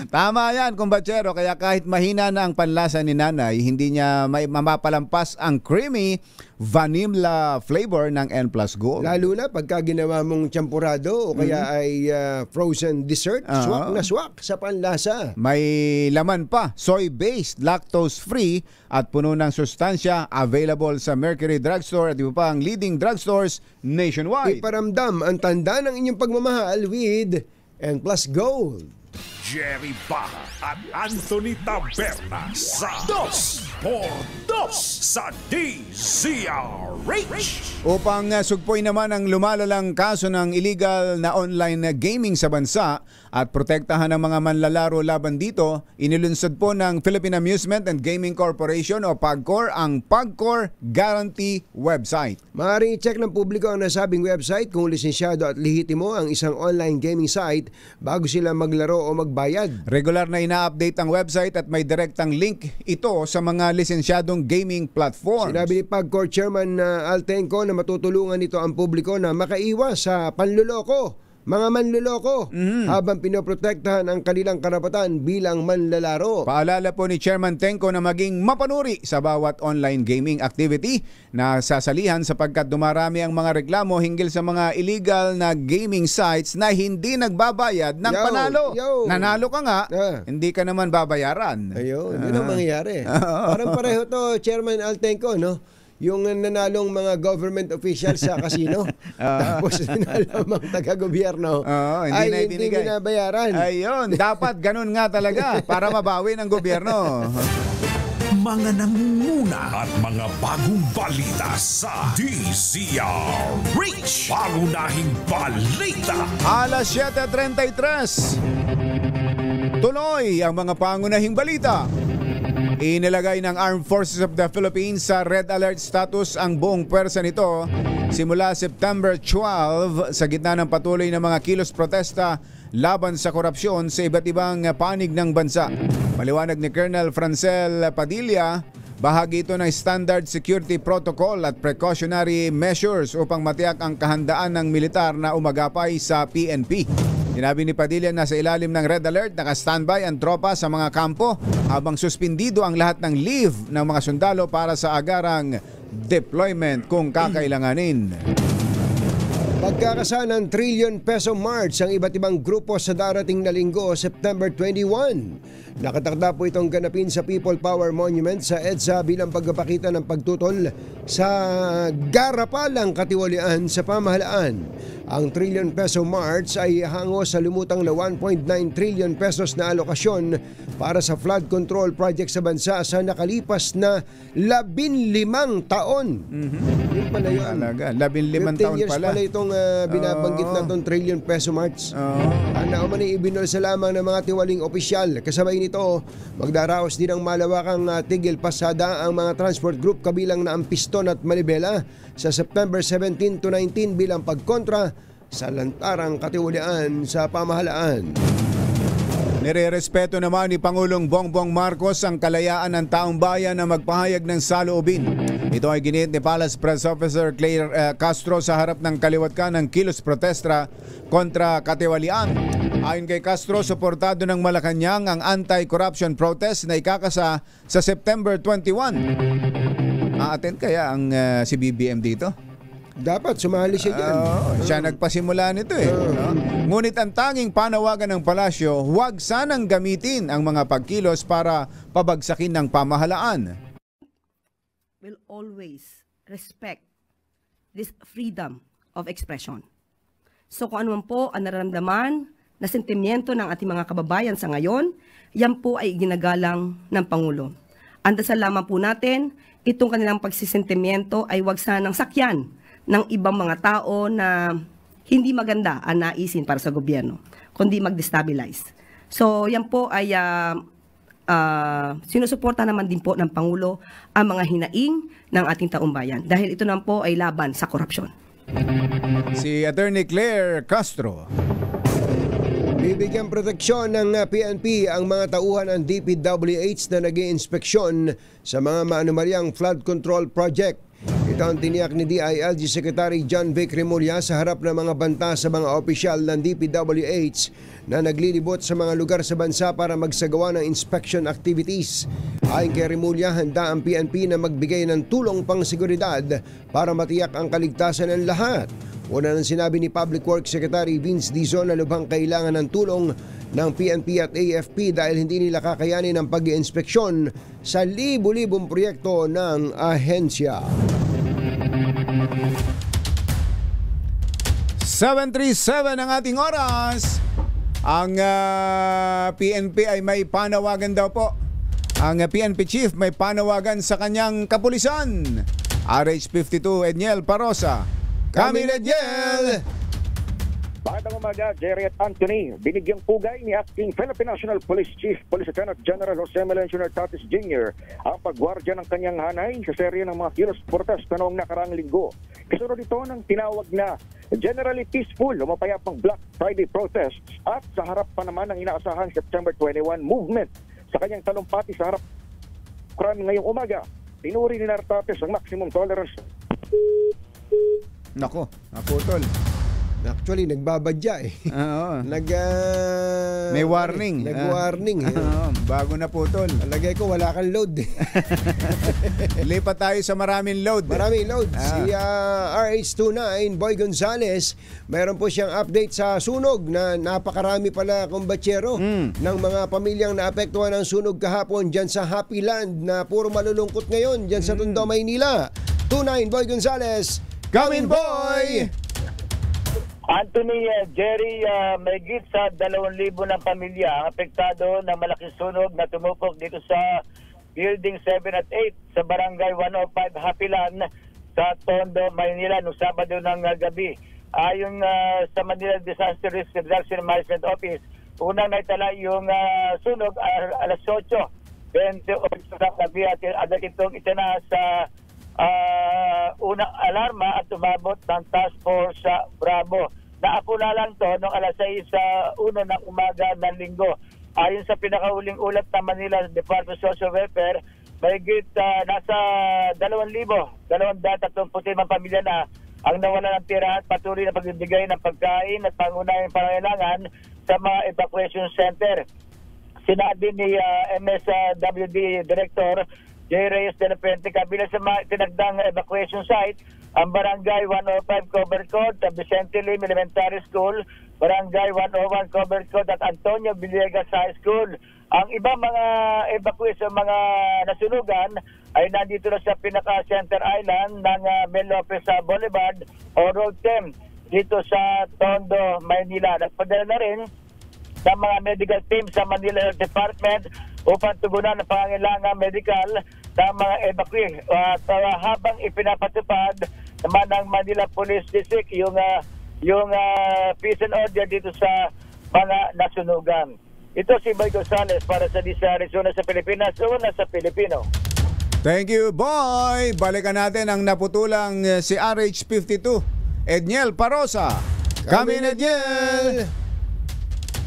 Tama yan, kumbachero. Kaya kahit mahina na ang panlasa ni nanay, hindi niya mapapalampas ang creamy vanilla flavor ng N+ Gold. Lalo na pagka ginawa mong champurado o kaya ay frozen dessert, swak na swak sa panlasa. May laman pa, soy-based, lactose-free at puno ng sustansya, available sa Mercury Drugstore at iba pa ang leading drugstores nationwide. Iparamdam ang tanda ng inyong pagmamahal with N+ Gold. Jerry Baja at Anthony Taberna sa 2x2 sa DZRH. Upang sugpoy naman ang lumalalang kaso ng illegal na online gaming sa bansa at protektahan ang mga manlalaro laban dito, inilunsad po ng Philippine Amusement and Gaming Corporation o PAGCOR ang PAGCOR Guarantee website. Maaaring i-check ng publiko ang nasabing website kung lisensyado at lehitimo ang isang online gaming site bago sila maglaro o magbayad. Regular na ina-update ang website at may direktang link ito sa mga lisensyadong gaming platforms. Sinabi ni PAGCOR Chairman Altenco na matutulungan nito ang publiko na makaiwas sa panluloko, mga manluloko, habang pinoprotektahan ang kanilang karapatan bilang manlalaro. Paalala po ni Chairman Tenco na maging mapanuri sa bawat online gaming activity na sasalihan sapagkat dumarami ang mga reklamo hinggil sa mga illegal na gaming sites na hindi nagbabayad ng panalo. Nanalo ka nga, hindi ka naman babayaran. Ayun, yun ang mangyayari. Parang pareho to, Chairman Altenco, no? Yung nanalong mga government officials sa casino, tapos nalamang taga-gobyerno ay hindi binabayaran. Ayun, dapat ganun nga talaga para mabawi ng gobyerno. Mga nangunguna at mga bagong balita sa DZRH. Pangunahing balita. Alas 7:33. Tuloy ang mga pangunahing balita. Inilagay ng Armed Forces of the Philippines sa red alert status ang buong pwersa nito simula September 12 sa gitna ng patuloy na mga kilos protesta laban sa korupsyon sa iba't ibang panig ng bansa. Maliwanag ni Colonel Francel Padilla, bahagi ito ng standard security protocol at precautionary measures upang matiyak ang kahandaan ng militar na umagapay sa PNP. Sinabi ni Padilla na sa ilalim ng red alert, naka-standby ang tropa sa mga kampo habang suspindido ang lahat ng leave ng mga sundalo para sa agarang deployment kung kakailanganin. Pagkakasalan ng trillion peso march ang iba't ibang grupo sa darating na linggo, September 21. Nakatakda po itong ganapin sa People Power Monument sa EDSA bilang pagpapakita ng pagtutol sa garapalang katiwalian sa pamahalaan. Ang trillion peso march ay hango sa lumutang na 1.9 trillion pesos na alokasyon para sa flood control project sa bansa sa nakalipas na 15 taon. Yun pala yun. 15 taon pala. 15 years pala itong binabanggit na itong trillion peso march. Na umani ibinulsa lamang ng mga tiwaling opisyal. Kasabay nito, magdaraos din ang malawakang tigil pasada ang mga transport group kabilang na ang Piston at Manibela sa September 17 to 19 bilang pagkontra sa lantarang katiwalian sa pamahalaan. Nirerespeto naman ni Pangulong Bongbong Marcos ang kalayaan ng taong bayan na magpahayag ng saloobin. Ito ay ginit ni Palace Press Officer Claire Castro sa harap ng kaliwat ng kilos protesta kontra katiwalian. Ayon kay Castro, suportado ng Malacanang ang anti-corruption protest na ikakasa sa September 21. Aattend kaya ang si BBM dito? Dapat sumali siya dyan. Siya nagpasimula nito eh. Ngunit ang tanging panawagan ng palasyo, huwag sanang gamitin ang mga pagkilos para pabagsakin ng pamahalaan. Will always respect this freedom of expression. So kung ano man po ang nararamdaman na sentimiento ng ating mga kababayan sa ngayon, yan po ay ginagalang ng Pangulo. Ang dasal lamang po natin, itong kanilang pagsisentimiento ay huwag sanang sakyan ng ibang mga tao na hindi maganda ang naisin para sa gobyerno, kundi mag-destabilize. So yan po ay sinusuporta naman din po ng Pangulo ang mga hinaing ng ating taong bayan dahil ito naman po ay laban sa korupsyon. Si Attorney Claire Castro. Bibigyan proteksyon ng PNP ang mga tauhan ng DPWH na nag-iinspeksyon sa mga maanumalyang flood control project. Ito ang tiniyak ni DILG Secretary John Vic Remulla sa harap ng mga banta sa mga opisyal ng DPWH na naglilibot sa mga lugar sa bansa para magsagawa ng inspection activities. Ayon kay Remulla, handa ang PNP na magbigay ng tulong pang seguridad para matiyak ang kaligtasan ng lahat. Una nang sinabi ni Public Works Secretary Vince Dizon na lubhang kailangan ng tulong ng PNP at AFP dahil hindi nila kakayanin ang pag-iinspeksyon sa libu-libong proyekto ng ahensya. 7:37 ang ating oras. Ang PNP ay may panawagan daw po. Ang PNP chief may panawagan sa kanyang kapulisan. RH52 Edniel Parosa. Kami Edniel! Magandang umaga, Jerry at Anthony. Binigyang pugay ni Acting Philippine National Police Chief Police Lieutenant General Jose Melencio Nartatis Jr. ang pagwardya ng kanyang hanay sa serye ng mga kilos protesta noong nakaraang linggo. Kasunod ito ng tinawag na generally peaceful o mapayapang Black Friday protests at sa harap pa naman ng inaasahang September 21 movement. Sa kanyang talumpati sa harap krami ngayong umaga, tinuri ni Nartatis ang maximum tolerance. Nako, naputol. Actually, nagbabadya eh. Oo. May warning. Nag-warning. Bago na putol. Alagay ko, wala kang load. Lipat tayo sa maraming load. Maraming load. Si RH29, Boy Gonzales, mayroon po siyang update sa sunog na napakarami pala kumbatsero ng mga pamilyang naapektuhan ng sunog kahapon dyan sa Happy Land na puro malulungkot ngayon dyan sa Tondo, Maynila. 29, Boy Gonzales. Come in, boy! Anthony, Jerry, may git sa 2,000 ng pamilya ang apektado ng malaking sunog na tumupok dito sa Building 7 at 8 sa Barangay 105 Hapilan sa Tondo, Maynila noong Sabado ng gabi. Ayon sa Manila Disaster Risk Reduction Management Office, unang naitala yung sunog alas 8:28 sa gabi at agad itong itinaas sa unang alarma at umabot ng Task Force sa Bravo. Naapula lang to noong alas 6:01 ng umaga ng linggo. Ayon sa pinakauling ulat ng Manila Department of Social Welfare, mahigit nasa 2,235 pamilya na ang nawala ng tirahan, patuloy na pagbibigay ng pagkain at pangunahing pangailangan sa mga evacuation center. Sinabi ni MSWD Director J. Reyes de la Puente, kabilang sa mga tinagdang evacuation site, ang Barangay 105 Covered Court, Vicente Lim Elementary School, Barangay 101 Covered Court at Antonio Villegas High School. Ang ibang mga evacuation, mga nasunugan ay nandito na sa pinaka-center island ng Mel Lopez Boulevard o Road 10 dito sa Tondo, Maynila. Nagpadala na rin sa mga medical team sa Manila Health Department upang tugunan ang pangangailangan medical ng mga evacuee. At habang ipinapatupad naman ng Manila Police District yung yung peace and order dito sa mga nasunugan. Ito si Boy Gonzales para sa Arizona sa Pilipinas, una sa Pilipino. Thank you, Boy. Balikan natin ang naputulang si RH52, Edniel Parosa. Kami Edniel!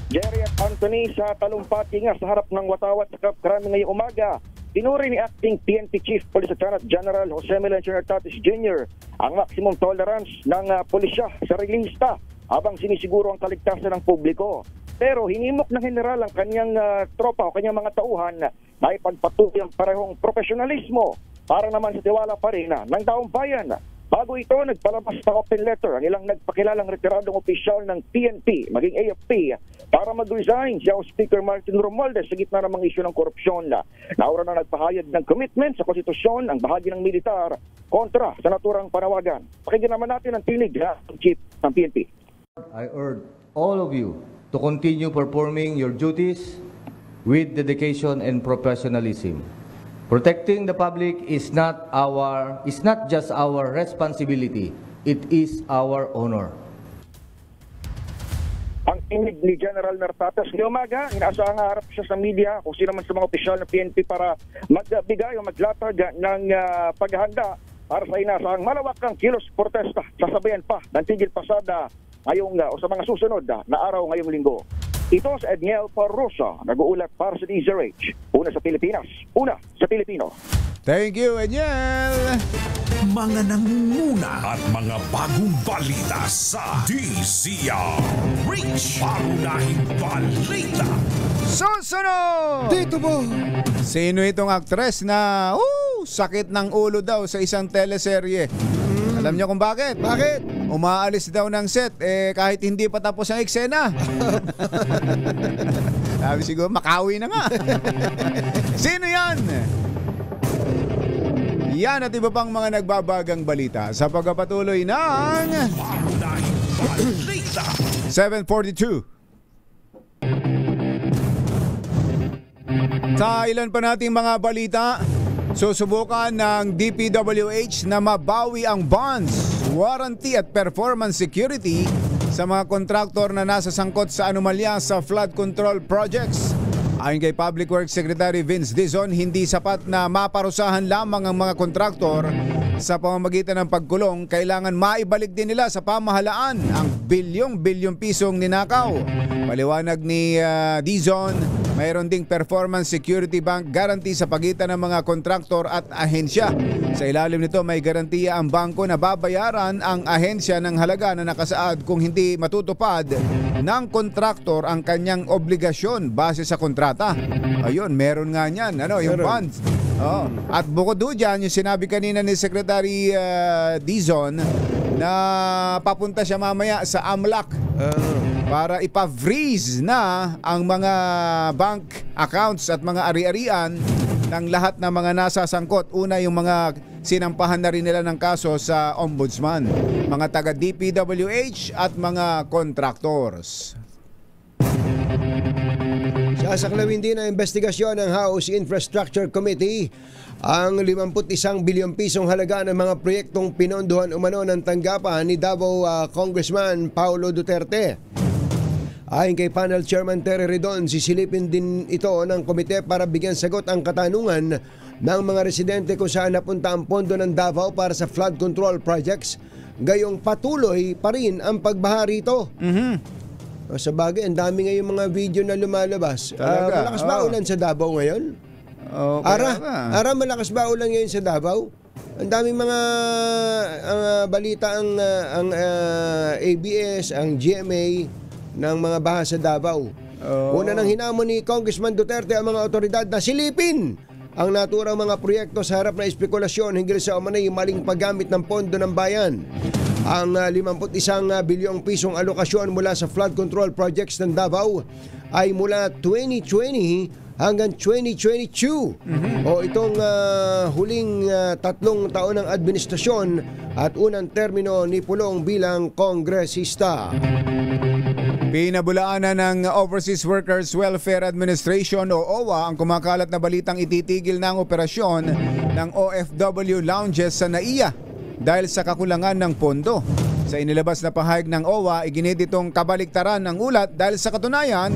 Jerry at Anthony, sa talumpati nga sa harap ng watawat sa Karami ngayong umaga, tinuri ni Acting PNP Chief Police Lieutenant General Jose Melencio Tatis Jr. ang maximum tolerance ng pulisya sa relista habang sinisiguro ang kaligtasan ng publiko. Pero hinimok ng general ang kanyang tropa o kanyang mga tauhan na ipagpatuloy ang parehong profesionalismo para naman sa tiwala pa rin ng taong bayan. Bago ito, nagpalabas ng open letter ang ilang nagpakilalang retiradong opisyal ng PNP, maging AFP, para mag-resign si Speaker Martin Romualdez sa gitna ng mga isyu ng korupsyon. Naura na nagpahayag ng commitment sa konstitusyon ang bahagi ng militar kontra sa naturang panawagan. Pakinggan naman natin ang tinig ng Chief ng PNP. I urge all of you to continue performing your duties with dedication and professionalism. Protecting the public is not just our responsibility, it is our honor. Ang tinig ni General Nartates ngayong umaga, inaasahan harap siya sa media kung sino man sa mga opisyal ng PNP para magbigay o maglatag ng paghahanda para sa inaasahang malawakang kilos protesta. Sasabayan pa ng tigil pasada ngayong o sa mga susunod na araw ngayong linggo. Ito sa Edniel Parosa, nag-uulat para sa DZRH. Una sa Pilipinas, una sa Pilipino. Thank you, Edniel! Mga nangunguna at mga bagong balita sa DZRH. Pangunahing balita. Susunod! Dito po! Sino itong aktres na sakit ng ulo daw sa isang teleserye? Alam niyo kung bakit? Bakit? Umaalis daw ng set kahit hindi pa tapos ang eksena. Sabi siguro makawi na nga. Sino yan? Yan at iba pang mga nagbabagang balita sa pagpapatuloy ng 7:42. Sa ilan pa nating mga balita, susubukan ng DPWH na mabawi ang bonds, warranty at performance security sa mga kontraktor na nasasangkot sa anomalya sa flood control projects. Ayon kay Public Works Secretary Vince Dizon, hindi sapat na maparusahan lamang ang mga kontraktor sa pamamagitan ng pagkulong. Kailangan maibalik din nila sa pamahalaan ang bilyong pisong ninakaw. Paliwanag ni Dizon, mayroon ding performance security bank guarantee sa pagitan ng mga kontraktor at ahensya. Sa ilalim nito may garantiya ang bangko na babayaran ang ahensya ng halaga na nakasaad kung hindi matutupad ng kontraktor ang kanyang obligasyon base sa kontrata. Ayun, meron nga niyan, yung bonds. At bukod doon dyan, yung sinabi kanina ni Secretary Dizon na papunta siya mamaya sa AMLAC para ipa-freeze na ang mga bank accounts at mga ari-arian ng lahat ng mga nasasangkot. Una, yung mga sinampahan na rin nila ng kaso sa Ombudsman, mga taga DPWH at mga contractors. Sasaklawin din ang investigasyon ng House Infrastructure Committee ang 51 bilyong pisong halaga ng mga proyektong pinondohan umano ng tanggapan ni Davao Congressman Paulo Duterte. Ayon kay Panel Chairman Terry Redon, sisilipin din ito ng komite para bigyan sagot ang katanungan ng mga residente kung saan napunta ang pondo ng Davao para sa flood control projects. Gayong patuloy pa rin ang pagbaha rito. Sa bagay, ang dami ngayong mga video na lumalabas. Malakas ba ulan sa Davao ngayon? Ara, malakas ba ulan ngayon sa Davao? Ang daming mga balita ang ABS, ang GMA ng mga baha sa Davao. Una nang hinamon ni Congressman Duterte ang mga otoridad na silipin ang naturang mga proyekto sa harap na espekulasyon hinggil sa umanay maling paggamit ng pondo ng bayan. Ang 51 bilyong pisong alokasyon mula sa flood control projects ng Davao ay mula 2020 hanggang 2022 o itong huling 3 taon ng administrasyon at unang termino ni Pulong bilang kongresista. Pinabulaan na ng Overseas Workers Welfare Administration o OWA ang kumakalat na balitang ititigil na ang operasyon ng OFW lounges sa NAIA dahil sa kakulangan ng pondo. Sa inilabas na pahayag ng OWA, iginit itong kabaliktaran ng ulat dahil sa katunayan,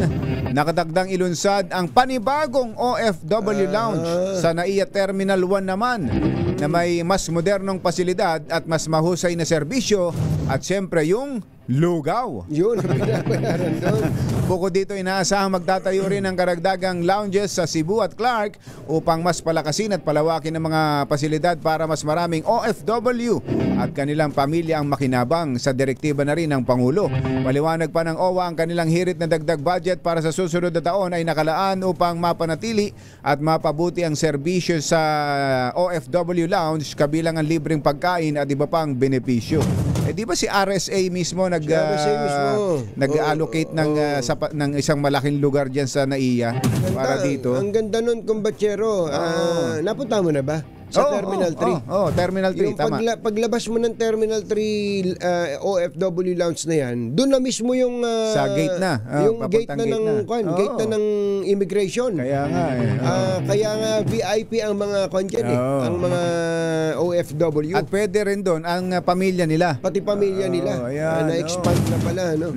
nakatagdang ilunsad ang panibagong OFW Lounge sa NAIA Terminal 1 naman na may mas modernong pasilidad at mas mahusay na serbisyo at siyempre yung lugaw. Yun ang binabayaran doon. Bukod dito, inaasahang magtatayo rin ng karagdagang lounges sa Cebu at Clark upang mas palakasin at palawakin ang mga pasilidad para mas maraming OFW at kanilang pamilya ang makinabang. Sa direktiba na rin ng Pangulo. Paliwanag pa ng OWA, ang kanilang hirit na dagdag budget para sa susunod na taon ay nakalaan upang mapanatili at mapabuti ang serbisyo sa OFW Lounge kabilang ang libreng pagkain at iba pang benepisyo. Di ba si RSA mismo nag-allocate ng isang malaking lugar diyan sa NAIA para dito? Ang ganda nun, kumbatsero. Napunta mo na ba? Sa Terminal 3. Terminal 3, tama. Paglabas mo ng Terminal 3 OFW Lounge na yan, doon na mismo yung sa gate na. Yung gate na ng gate na ng immigration. Kaya nga kaya nga VIP ang mga ang mga OFW. At pwede rin doon ang pamilya nila. Pati pamilya nila. Na-expand na pala, no?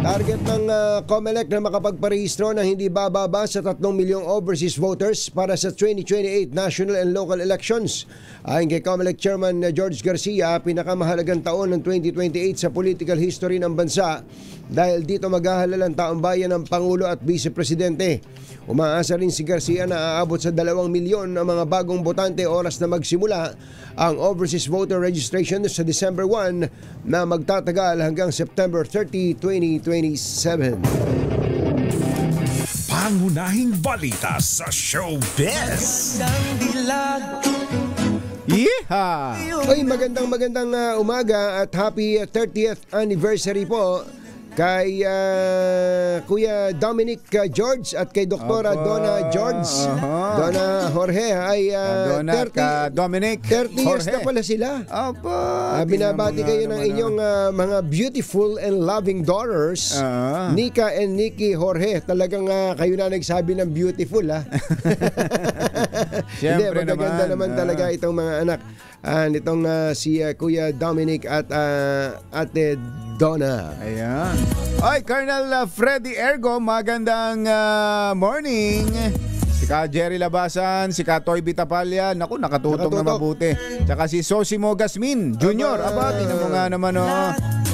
Target ng COMELEC na makapagparehistro na hindi bababa sa 3 milyong overseas voters para sa 2028 national and local elections. Ayon kay COMELEC Chairman George Garcia, pinakamahalagang taon ng 2028 sa political history ng bansa dahil dito maghahalal ang taong bayan ng Pangulo at Vice Presidente. Umaasa rin si Garcia na aabot sa 2 milyon ang mga bagong botante oras na magsimula ang overseas voter registration sa December 1 na magtatagal hanggang September 30, 2027. Pangunahing balita sa showbiz. Yeehaw! Ay, magandang umaga at happy 30th anniversary po kay Kuya Dominic George at kay Doktora Donna George. Donna Jorge ay 30 years na pala sila. Binabati kayo ng inyong mga beautiful and loving daughters, Nika and Nikki Jorge. Talagang kayo na nagsabi ng beautiful, ha? Siyempre magaganda naman talaga itong mga anak nitong si Kuya Dominic at Ate Donna. Ayan. Ay, Colonel Freddy Ergo, magandang morning. Si Ka Jerry Labasan, si Ka Toy Bitapalya, naku, nakatutok na mabuti. Tsaka si Sosimo Gasmin Jr. Tinan mo nga naman,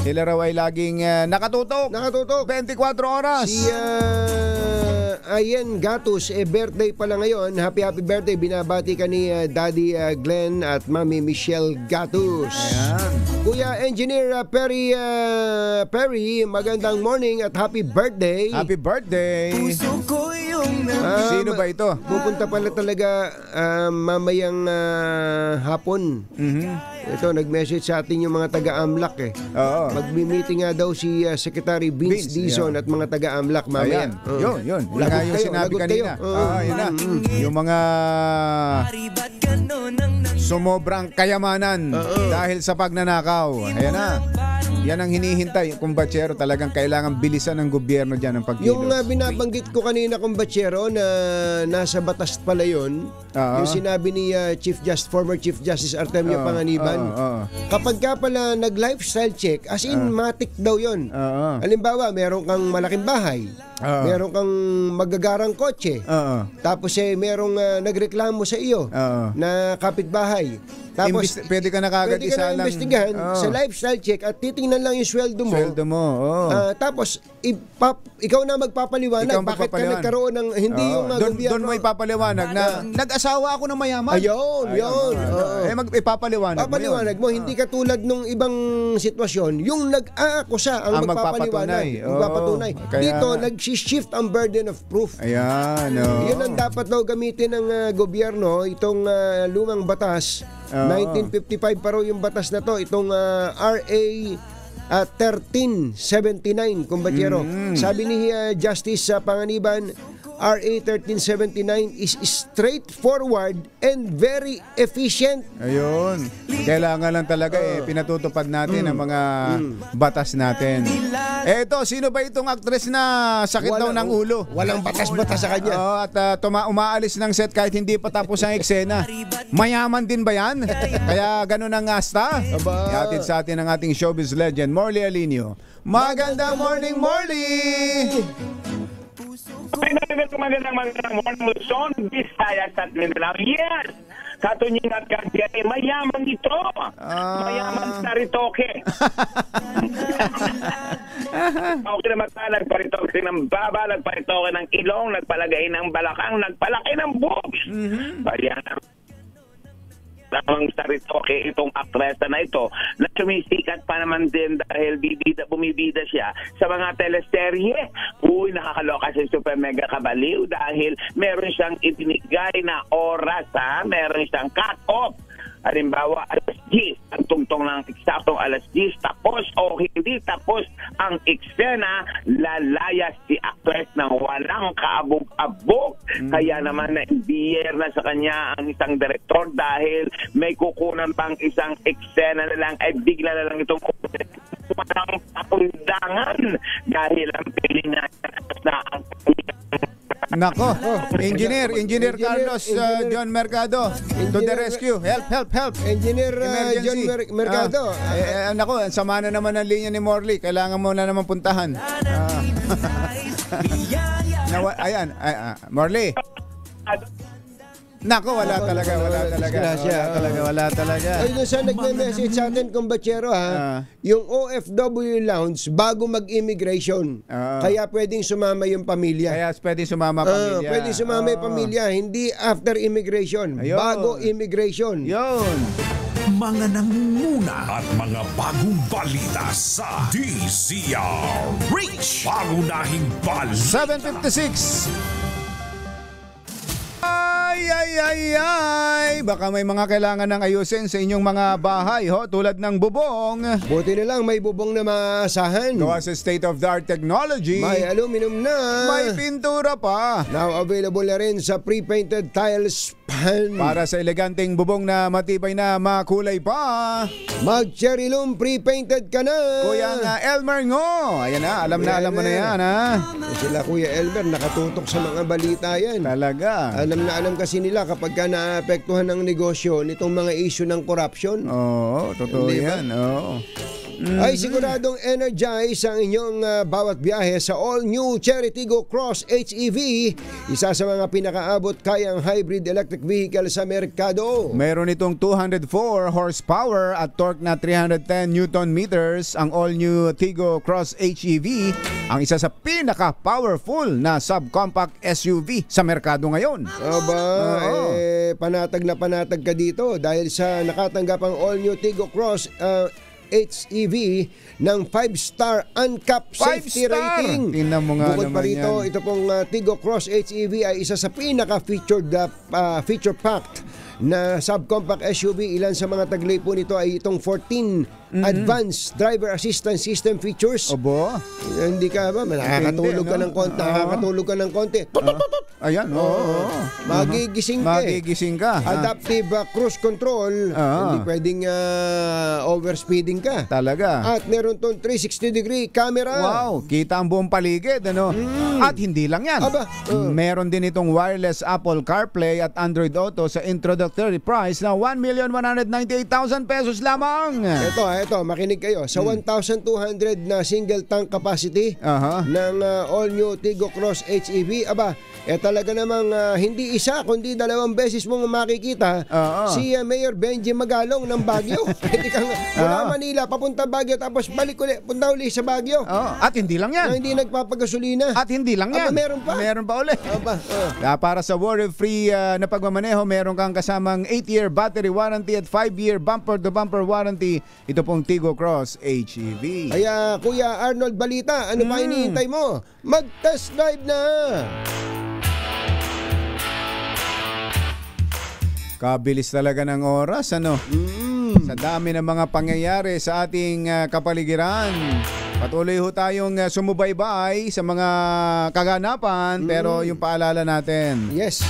sila raw ay laging nakatutok. 24 oras. Si Ayen Gatus, birthday pala ngayon. Happy birthday. Binabati ka ni Daddy Glenn at Mami Michelle Gatus. Ayan. Kuya Engineer Perry, magandang morning at happy birthday. Happy birthday. Sino ba ito? Pupunta pala talaga mamayang hapon. Ito, nag-message sa atin yung mga taga-AMLAC eh. Magmi-meeting nga daw si Secretary Vince Dizon at mga taga-AMLAC mamaya. Yun. Nga yung sinabi kanina. Yun na. Yung mga sumobrang kayamanan dahil sa pagnanakaw. Ayan na. Yan ang hinihintay. Kumbatsero, talagang kailangan bilisan ng gobyerno dyan ng pagkilos. Yung binabanggit ko kanina, kumbatsero, na nasa batas pala yun. Yung sinabi ni former Chief Justice Artemio Panganiban. Kapag ka pala nag-lifestyle check, as in matik daw yun. Halimbawa, meron kang malaking bahay. Meron kang magagarang kotse. Tapos merong nagreklamo sa iyo na kapitbahay. Tapos pwede ka na kagad isa lang imbestigahan sa lifestyle check at titingnan lang yung sweldo mo. Tapos ikaw na magpapaliwanag bakit ka nagkaroon ng hindi yung gobyerno. Doon mo ipapaliwanag na nag-asawa ako ng mayaman. Ayun. Papaliwanag mo, hindi katulad nung ibang sitwasyon, yung nag-aakusa ang magpapatunay. Dito nag-shift ang burden of proof. Ayan. Yun ang dapat daw gamitin ng gobyerno, itong lumang batas. 1955 pa raw yung batas na to, itong RA 1379, kumbatsero. Sabi ni Justice Panganiban, RA 1379 is straightforward and very efficient. Ayun. Kailangan lang talaga pinatutupad natin ang mga batas natin. Eto, sino ba itong actress na sakit daw ng ulo? Walang batas-batas sa kanya. At umaalis ng set kahit hindi pa tapos ang eksena. Mayaman din ba yan? Kaya ganun ang asta. Ihatid sa atin ang ating showbiz legend, Morley Alinio. Magandang morning, Morley! Magandang morning, Luzon, Visayas at Mindanao. Yes! Katunying at Cagayan, mayaman ito. Mayaman sa Ritoque. Okay na magpalag pa Ritoque ng baba, nagparitoke ng ilong, nagpalagay ng balakang, nagpalaki ng boobs. Ayan. Namang sa Ritoque itong aktresa na ito na sumisikat pa naman din dahil bumibida siya sa mga teleserye. Uy, nakakaloka si Super Mega Kabaliw dahil meron siyang ibinigay na oras, meron siyang cut-off. Halimbawa, alas 10, ang tungtong ng eksaktong alas 10, tapos o hindi tapos ang eksena, lalayas si actress ng walang kaabog-abog. Kaya naman na-imbiyer na sa kanya ang isang direktor dahil may kukunan pang isang eksena na lang ay bigla na lang itong walang pakundangan dahil ang piling na ang Nako, Engineer Carlos John Mercado to the rescue. Help. Engineer John Mercado. Nako, sama na naman ang linya ni Morley. Kailangan mo na naman puntahan. Ayan, Morley. Nako, wala talaga. Wala talaga. Ay, doon sa nagme-message sa atin, kumbachero yung OFW Lounge bago mag-immigration. Kaya pwedeng sumama yung pamilya. Pwedeng sumama pamilya. Pwedeng sumama yung pamilya, hindi after immigration. Ayun. Bago immigration. Yun. Mga nangunguna at mga bagong balita sa DZRH. Pangunahing balita. 7:56. Ay, baka may mga kailangan ng ayusin sa inyong mga bahay tulad ng bubong. Buti na lang may bubong na maasahan. Gawa sa state-of-the-art technology. May aluminum na. May pintura pa. Now available na rin sa pre-painted tiles pan. Para sa eleganteng bubong na matibay na makulay pa. Mag-cherry loom pre-painted ka na. Kuya Elmer Ngo. Ayan na, alam mo na yan Sila Kuya Elmer nakatutok sa mga balita yan. Talaga. Alam kasi nila kapag ka naapektuhan ng negosyo nitong mga issue ng corruption. Oo, totoo yan. Oo. Ay siguradong energize ang inyong bawat biyahe sa all-new Cherry Tiggo Cross HEV, isa sa mga pinakaabot kayang hybrid electric vehicle sa merkado. Meron itong 204 horsepower at torque na 310 Newton meters. Ang all-new Tiggo Cross HEV, ang isa sa pinaka-powerful na subcompact SUV sa merkado ngayon. Panatag na panatag ka dito dahil sa nakatanggap ang all-new Tiggo Cross HEV ng 5-star uncapped safety rating. Tingnan mo nga Bukod pa naman rito, yan. ito pong Tiggo Cross HEV ay isa sa pinaka-featured feature-packed na subcompact SUV. Ilan sa mga taglay po nito ay itong 14 advanced driver assistance system features. Obo. Hindi ka ba? Nakakatulog ka ng konti. Nakakatulog ka ng konti. Ayan, Magigising ka. Adaptive cruise control. Hindi pwedeng overspeeding ka. Talaga. At meron tong 360-degree camera. Wow, kita ang buong paligid. At hindi lang yan. Meron din itong wireless Apple CarPlay at Android Auto sa introductory price na 1,198,000 pesos lamang. Ito, makinig kayo. Sa 1,200 na single tank capacity ng all-new Tiggo Cross HEV, talaga namang hindi isa, kundi 2 beses mong makikita si Mayor Benji Magalong ng Baguio. Pwede kang mula Manila, papunta Baguio, tapos balik ulit, punta uli sa Baguio. At hindi lang yan. Hindi nagpapagasolina. At hindi lang yan. Meron pa. Meron pa ulit. Para sa worry-free na pagmamaneho, meron kang kasamang 8-year battery warranty at 5-year bumper-to-bumper warranty. Ito pong Tiggo Cross HEV. Kaya Kuya Arnold Balita, ano pa hinihintay mo? Mag-test drive na! Kabilis talaga ng oras, Sa dami ng mga pangyayari sa ating kapaligiran. Patuloy ho tayong sumubaybay sa mga kaganapan, pero yung paalala natin, yes,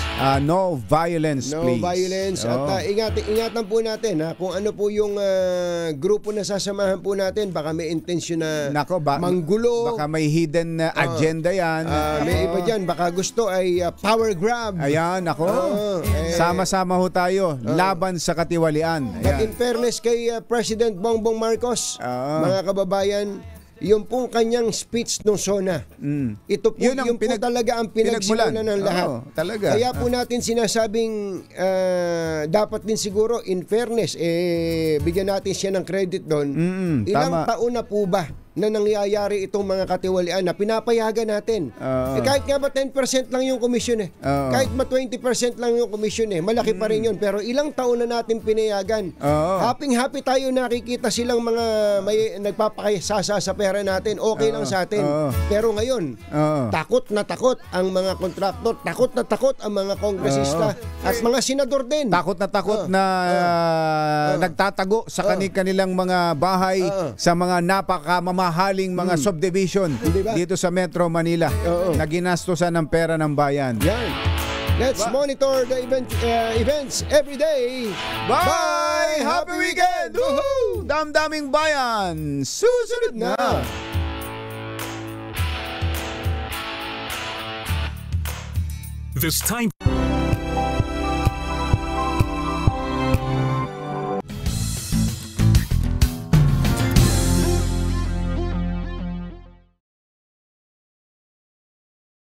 no violence, no please. Violence. At ingatan po natin kung ano po yung grupo na sasamahan po natin. Baka may intensyon na manggulo. Baka may hidden agenda yan. May iba dyan, baka gusto ay power grab. Ayan, sama-sama ho tayo, laban sa katiwalian. But in fairness kay President Bongbong Marcos, mga kababayan, yung pong kanyang speech nung SONA, ito po yung po talaga ang pinagsimulan ng lahat. Talaga. Kaya po natin sinasabing dapat din siguro in fairness bigyan natin siya ng credit doon. Ilang taon na po ba na nangyayari itong mga katiwalian na pinapayagan natin? Kahit nga ba 10% lang yung komisyon kahit ba 20% lang yung komisyon malaki pa rin yun, pero ilang taon na natin pinayagan. Happy tayo nakikita silang mga may nagpapakasasa sa pera natin, okay lang sa atin. Pero ngayon, takot na takot ang mga kontraktor, takot na takot ang mga kongresista at mga senador din. Takot na takot na nagtatago sa kanilang mga bahay sa mga napakamahaling mga subdivision dito sa Metro Manila na ginastusan ng pera ng bayan. Let's monitor the events every day. Bye! Happy weekend! Woohoo! Damdaming bayan! Susunod na! This time